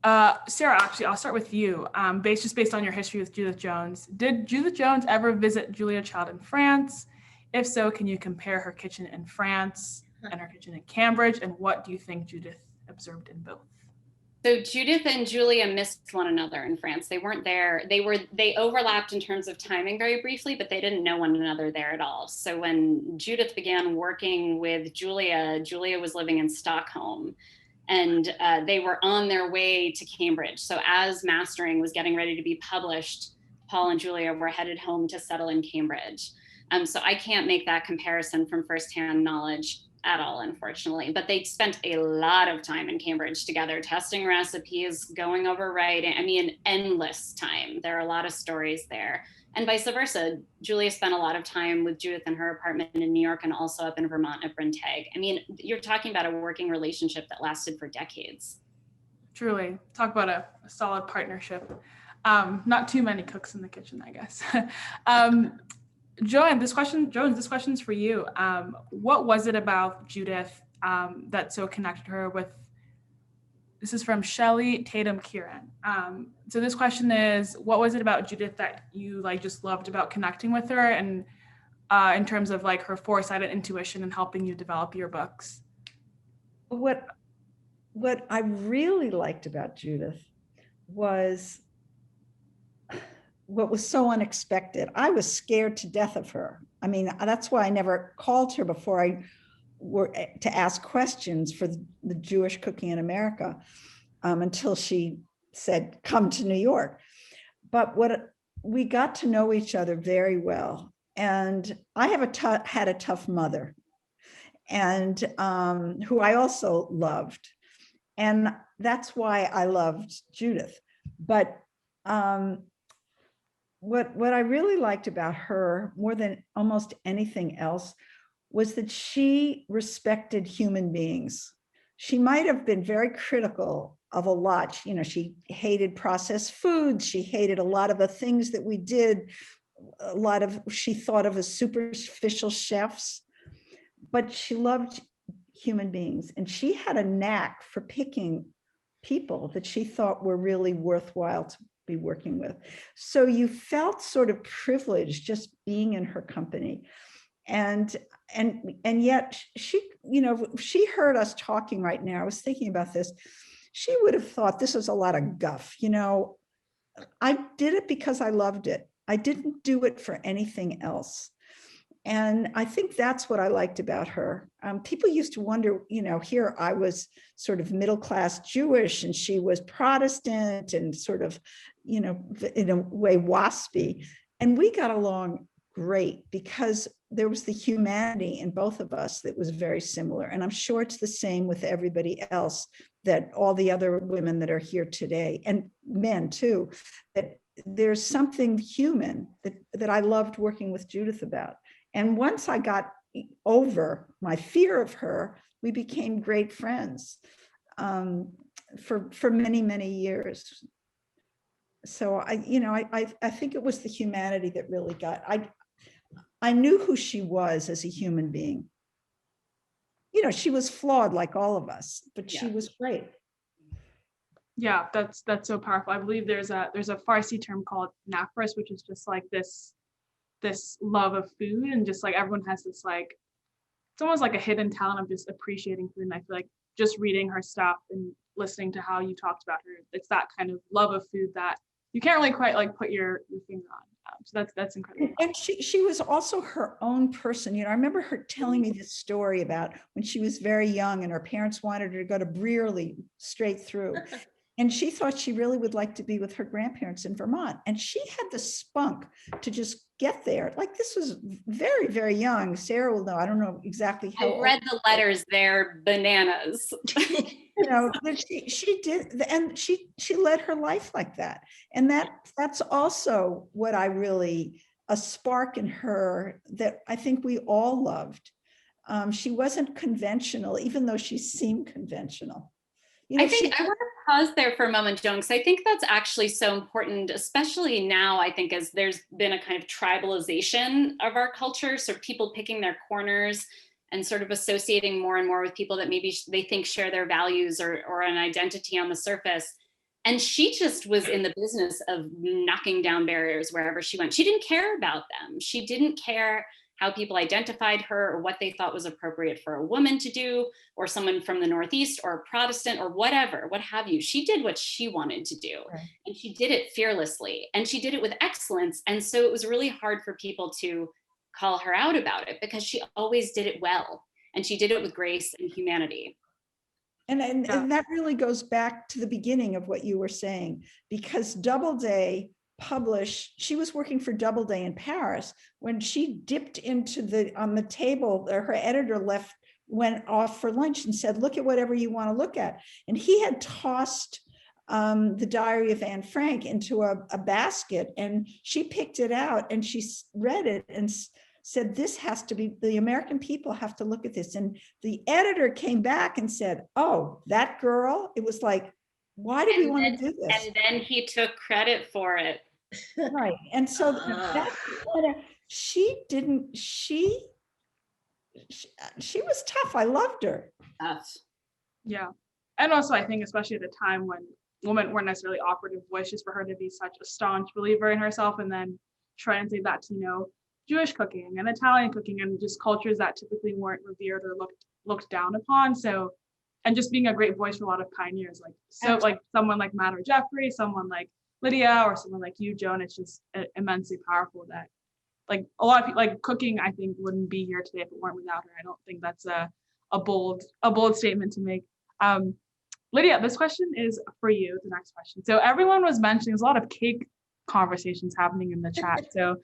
Sarah, actually, I'll start with you. Based on your history with Judith Jones, did Judith Jones ever visit Julia Child in France? If so, can you compare her kitchen in France and her kitchen in Cambridge? And what do you think Judith observed in both? So Judith and Julia missed one another in France. They weren't there. They overlapped in terms of timing very briefly, but they didn't know one another there at all. So when Judith began working with Julia, Julia was living in Stockholm, and they were on their way to Cambridge. So as Mastering was getting ready to be published, Paul and Julia were headed home to settle in Cambridge. So I can't make that comparison from firsthand knowledge at all, unfortunately, but they spent a lot of time in Cambridge together, testing recipes, going over writing. I mean, endless time. There are a lot of stories there, and vice versa. Julia spent a lot of time with Judith in her apartment in New York and also up in Vermont at Bryn Teg. I mean, you're talking about a working relationship that lasted for decades. Truly, talk about a solid partnership. Not too many cooks in the kitchen, I guess. Joan, this question's for you. What was it about Judith that so connected her with, this is from Shelley Tatum Kieran. So this question is, what was it about Judith that you just loved about connecting with her? And in terms of like her foresight and intuition and helping you develop your books? What I really liked about Judith was what was so unexpected. I was scared to death of her. I mean, that's why I never called her before I were to ask questions for the Jewish Cooking in America until she said, come to New York. But we got to know each other very well. And I have had a tough mother, and who I also loved. And that's why I loved Judith. But what I really liked about her more than almost anything else was that she respected human beings. She might have been very critical of a lot. You know, she hated processed foods. She hated a lot of the things that we did. She thought of as superficial chefs, but she loved human beings. And she had a knack for picking people that she thought were really worthwhile to be working with. So you felt sort of privileged just being in her company. And yet she, you know, if she heard us talking right now, I was thinking about this, she would have thought this was a lot of guff. You know, I did it because I loved it. I didn't do it for anything else. And I think that's what I liked about her. People used to wonder, you know, here I was sort of middle-class Jewish and she was Protestant and sort of, you know, in a way waspy. And we got along great because there was the humanity in both of us that was very similar. And I'm sure it's the same with everybody else, that all the other women that are here today, and men too, that there's something human that I loved working with Judith about. And once I got over my fear of her, we became great friends for many, many years. So I think it was the humanity that really got, I knew who she was as a human being. You know, she was flawed like all of us, but she was great. Yeah, that's so powerful. I believe there's a Farsi term called nafras, which is just like this love of food, and just like everyone has this, like, it's almost like a hidden talent of just appreciating food. And I feel like just reading her stuff and listening to how you talked about her, it's that kind of love of food that you can't really quite like put your finger on. So that's incredible. And she was also her own person. You know, I remember her telling me this story about when she was very young and her parents wanted her to go to Brearley straight through. And she thought she really would like to be with her grandparents in Vermont. And she had the spunk to just get there. Like, this was very, very young. Sarah will know. I don't know exactly how. I read the letters. They're bananas. You know, she did, and she led her life like that. And that's also what I really, a spark in her that I think we all loved. She wasn't conventional, even though she seemed conventional. You know, I think I want to pause there for a moment, Joan, because I think that's actually so important, especially now, I think, as there's been a kind of tribalization of our culture. So people picking their corners and sort of associating more and more with people that maybe they think share their values or an identity on the surface. And she just was in the business of knocking down barriers wherever she went. She didn't care about them. She didn't care how people identified her or what they thought was appropriate for a woman to do, or someone from the Northeast or a Protestant or whatever, what have you. She did what she wanted to do. Right. And she did it fearlessly and she did it with excellence. And so it was really hard for people to call her out about it because she always did it well. And she did it with grace and humanity. And that really goes back to the beginning of what you were saying, because Doubleday published, she was working for Doubleday in Paris when she dipped into on the table, her editor went off for lunch and said, look at whatever you want to look at. And he had tossed the Diary of Anne Frank into a basket, and she picked it out and she read it and said, this has to be, the American people have to look at this. And the editor came back and said, oh, that girl. It was like, why did we want to do this? And then he took credit for it. Right. And so that's she was tough. I loved her. Tough. Yeah. And also I think especially at a time when women weren't necessarily offered a voice, just for her to be such a staunch believer in herself and then translate that to, you know, Jewish cooking and Italian cooking and just cultures that typically weren't revered or looked down upon. So, and just being a great voice for a lot of pioneers, like someone like Matt or Jeffrey, someone like Lidia, or someone like you, Joan. It's just immensely powerful that like a lot of people, like cooking, I think wouldn't be here today if it weren't without her. I don't think that's a bold statement to make. Lidia, this question is for you, the next question. So everyone was mentioning, there's a lot of cake conversations happening in the chat. So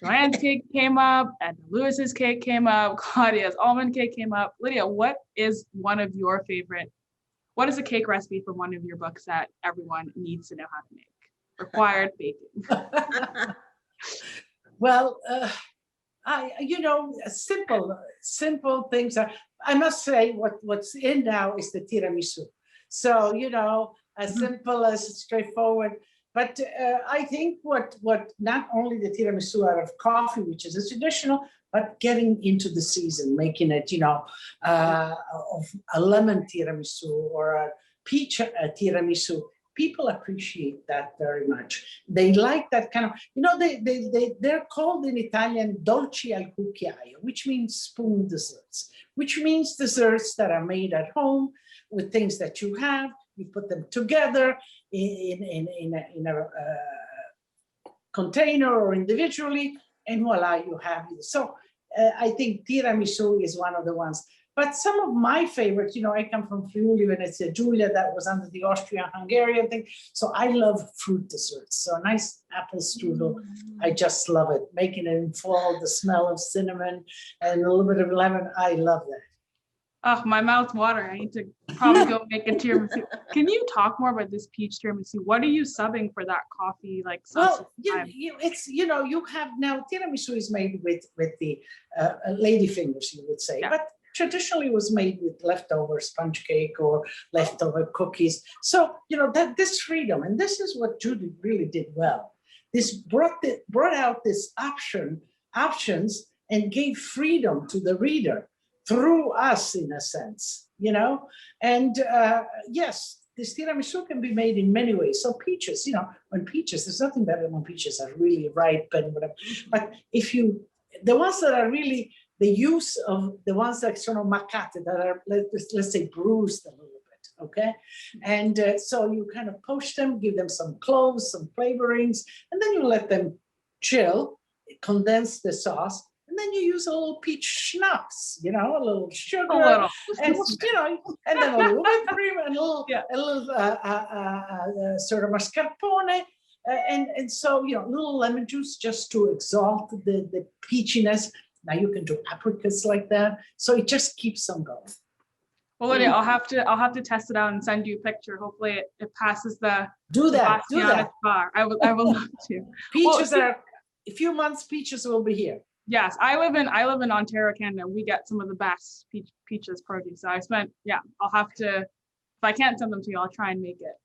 Joanne's cake came up, Edna Lewis's cake came up, Claudia's almond cake came up. Lidia, what is one of your favorite, what is a cake recipe from one of your books that everyone needs to know how to make? Required baking. Well, simple things are, I must say what's in now is the tiramisu. So, as simple as straightforward, but I think what not only the tiramisu out of coffee, which is a traditional, but getting into the season, making it, of a lemon tiramisu or a peach tiramisu. People appreciate that very much. They like that kind of, they're called in Italian dolci al cucchiaio, which means spoon desserts, which means desserts that are made at home with things that you have. You put them together in a container or individually, and voila, you have it. So I think tiramisu is one of the ones. But some of my favorites, I come from Friuli, and it's a Julia that was under the Austrian-Hungarian thing. So I love fruit desserts. So a nice apple strudel, I just love it. Making it in fall, the smell of cinnamon and a little bit of lemon, I love that. Oh, my mouth's watering. I need to probably go make a tiramisu. Can you talk more about this peach tiramisu? What are you subbing for that coffee? Well, you have now tiramisu is made with the lady fingers, you would say, yeah. But traditionally it was made with leftover sponge cake or leftover cookies. So that this freedom, and this is what Judith really did well. This brought out this options and gave freedom to the reader through us, in a sense, and yes, this tiramisu can be made in many ways. So peaches, when peaches, there's nothing better than when peaches are really ripe and whatever. But the ones that are really, the use of the ones that are macate, that are, let's say, bruised a little bit, okay? And so you kind of poach them, give them some cloves, some flavorings, and then you let them chill, condense the sauce, and then you use a little peach schnapps, a little sugar, and and then a little whipped cream, and a little sort of mascarpone, and so little lemon juice just to exalt the peachiness. Now you can do apricots like that, so it just keeps on going. Well, Lidia, I'll have to test it out and send you a picture. Hopefully, it passes the do that bar. I will love to. Peaches are a few months. Peaches will be here. Yes, I live in Ontario, Canada. We get some of the best peaches produce. So I'll have to, if I can't send them to you, I'll try and make it.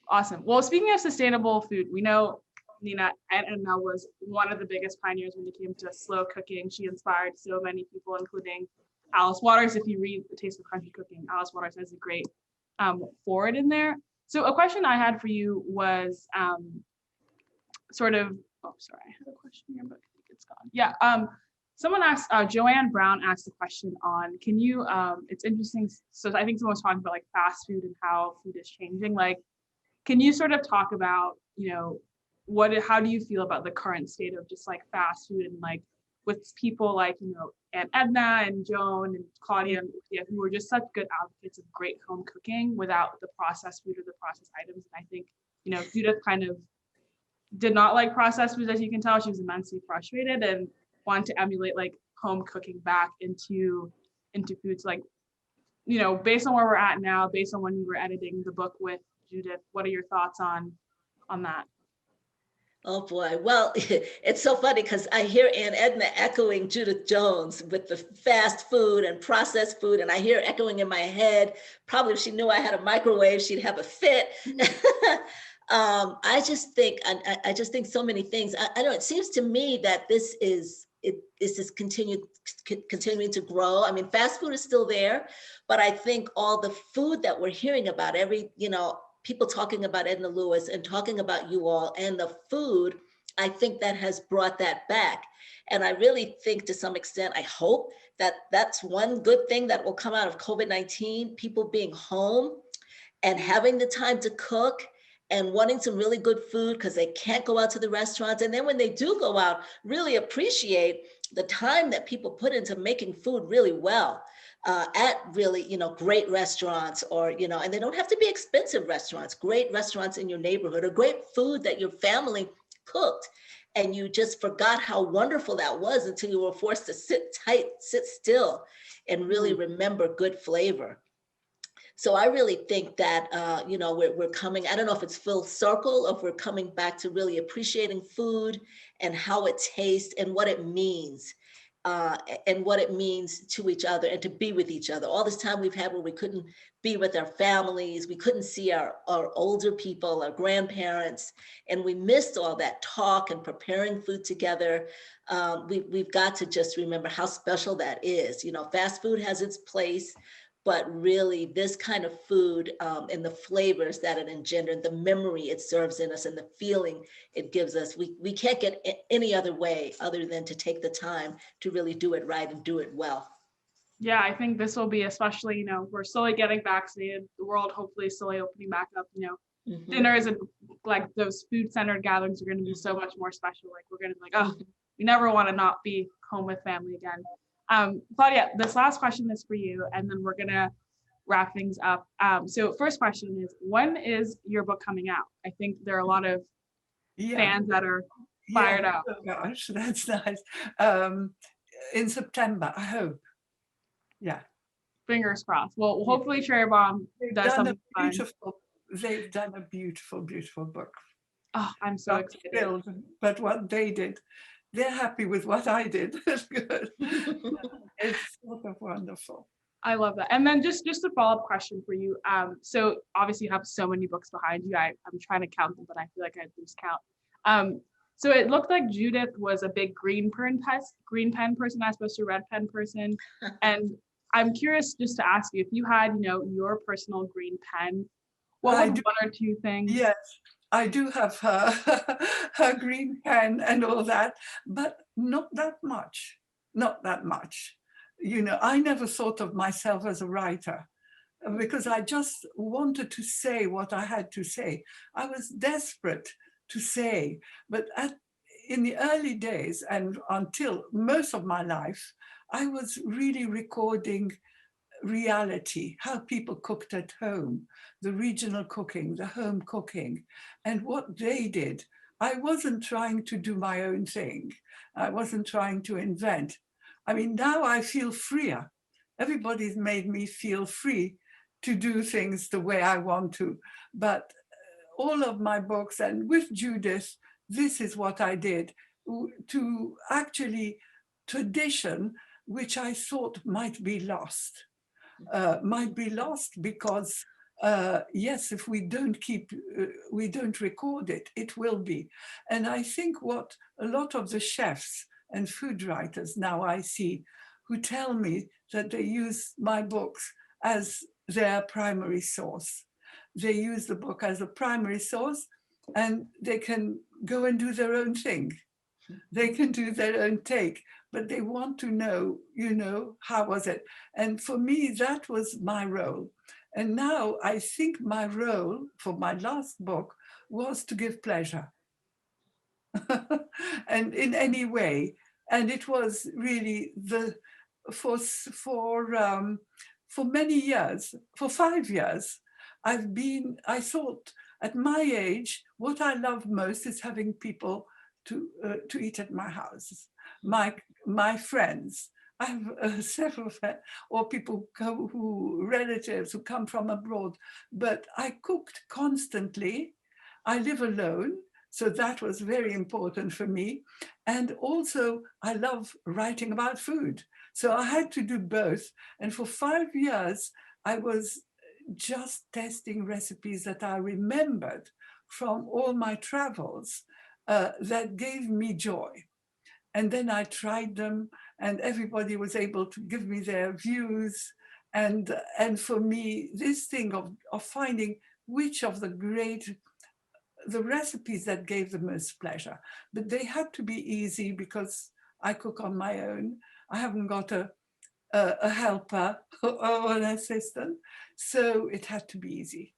Awesome. Well, speaking of sustainable food, we know Edna was one of the biggest pioneers when it came to slow cooking. She inspired so many people, including Alice Waters. If you read The Taste of Country Cooking, Alice Waters has a great forward in there. So a question I had for you was I had a question here, but it's gone. Yeah. Someone asked, Joanne Brown asked a question on, can you, it's interesting. So I think someone was talking about like fast food and how food is changing. Like, can you sort of talk about, how do you feel about the current state of just like fast food and like with people like, and Edna and Joan and Claudia and Lucia, who were just such good advocates of great home cooking without the processed food or the processed items. And I think, Judith kind of did not like processed foods, as you can tell. She was immensely frustrated and wanted to emulate like home cooking back into foods. Like, based on where we're at now, based on when you were editing the book with Judith, what are your thoughts on that? Oh boy, well, it's so funny because I hear Aunt Edna echoing Judith Jones with the fast food and processed food, and I hear echoing in my head, probably if she knew I had a microwave, she'd have a fit. I just think so many things. I know it seems to me that this is continuing to grow. I mean, fast food is still there, but I think all the food that we're hearing about, people talking about Edna Lewis and talking about you all and the food, I think that has brought that back. And I really think to some extent, I hope that that's one good thing that will come out of COVID-19, people being home and having the time to cook and wanting some really good food because they can't go out to the restaurants. And then when they do go out, really appreciate the time that people put into making food really well at really, great restaurants, or, and they don't have to be expensive restaurants, great restaurants in your neighborhood, or great food that your family cooked. And you just forgot how wonderful that was until you were forced to sit still and really remember good flavor. So I really think that, we're coming, I don't know if it's full circle, or if we're coming back to really appreciating food and how it tastes and what it means. And what it means to each other and to be with each other. All this time we've had where we couldn't be with our families, we couldn't see our older people, our grandparents, and we missed all that talk and preparing food together. We've got to just remember how special that is. Fast food has its place, but really this kind of food and the flavors that it engendered, the memory it serves in us and the feeling it gives us, we can't get any other way other than to take the time to really do it right and do it well. Yeah, I think this will be especially, we're slowly getting vaccinated, the world hopefully slowly opening back up, dinners and like those food-centered gatherings are going to be so much more special. Like we're going to be like, oh, we never want to not be home with family again. Claudia, this last question is for you, and then we're gonna wrap things up. So first question is, when is your book coming out? I think there are a lot of fans that are fired up. Oh gosh, that's nice. In September, I hope. Yeah. Fingers crossed. Well, hopefully Cherry Bombe does something fun. They've done a beautiful, beautiful book. Oh, I'm so excited. But what they did, they're happy with what I did. It's good. It's sort of wonderful. I love that. And then just a follow-up question for you. So obviously you have so many books behind you. I'm trying to count them, but I feel like I lose count. So it looked like Judith was a big green pen person as opposed to red pen person. And I'm curious just to ask you, if you had, your personal green pen, what was one or two things? Yes. I do have her green pen and all that, but not that much, not that much. I never thought of myself as a writer because I just wanted to say what I had to say. I was desperate to say, but in the early days and until most of my life, I was really recording reality, how people cooked at home, the regional cooking, the home cooking, and what they did. I wasn't trying to do my own thing. I wasn't trying to invent. I mean, now I feel freer. Everybody's made me feel free to do things the way I want to. But all of my books, and with Judith, this is what I did, to actually tradition, which I thought might be lost. Because yes, if we don't record it, it will be. And I think what a lot of the chefs and food writers now I see who tell me that they use my books as their primary source. They use the book as a primary source and they can go and do their own thing. They can do their own take, but they want to know, how was it? And for me, that was my role. And now I think my role for my last book was to give pleasure. And in any way. And it was really for many years, for 5 years, I thought at my age, what I love most is having people to eat at my house. My friends, I have several friends, or people relatives who come from abroad, but I cooked constantly. I live alone, so that was very important for me. And also I love writing about food. So I had to do both. And for 5 years, I was just testing recipes that I remembered from all my travels that gave me joy. And then I tried them and everybody was able to give me their views. And for me, this thing of finding which of the great the recipes that gave the most pleasure, but they had to be easy because I cook on my own. I haven't got a helper or an assistant, so it had to be easy.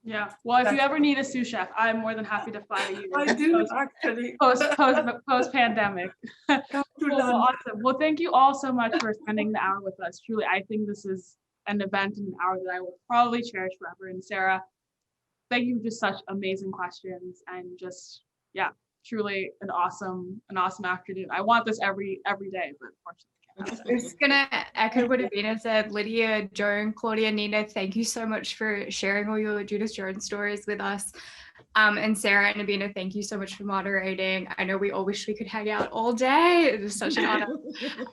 Yeah. Well, if you ever need a sous chef, I'm more than happy to fly you. I do actually. Post pandemic. Well, awesome. Well, thank you all so much for spending the hour with us. Truly, I think this is an event and an hour that I will probably cherish forever. And Sara, thank you for just such amazing questions and just, yeah, truly an awesome afternoon. I want this every day, but unfortunately. I was gonna echo what Abena said. Lidia, Joan, Claudia, Nina, thank you so much for sharing all your Judith Jones stories with us. And Sara and Abena, thank you so much for moderating. I know we all wish we could hang out all day. It was such an honor.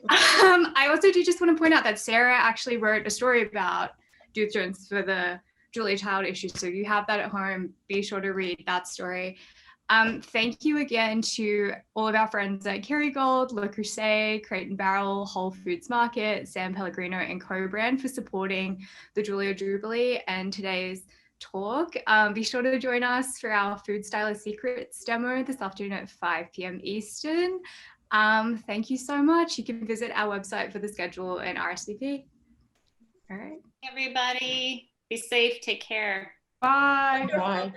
I also do just want to point out that Sara actually wrote a story about Judith Jones for the Julia Child issue. So you have that at home. Be sure to read that story. Thank you again to all of our friends at Kerrygold, Le Creuset, Crate and Barrel, Whole Foods Market, San Pellegrino and Co-Brand for supporting the Julia Jubilee and today's talk. Be sure to join us for our Food Stylist Secrets demo this afternoon at 5 p.m. Eastern. Thank you so much. You can visit our website for the schedule and RSVP. All right. Everybody, be safe, take care. Bye. Bye.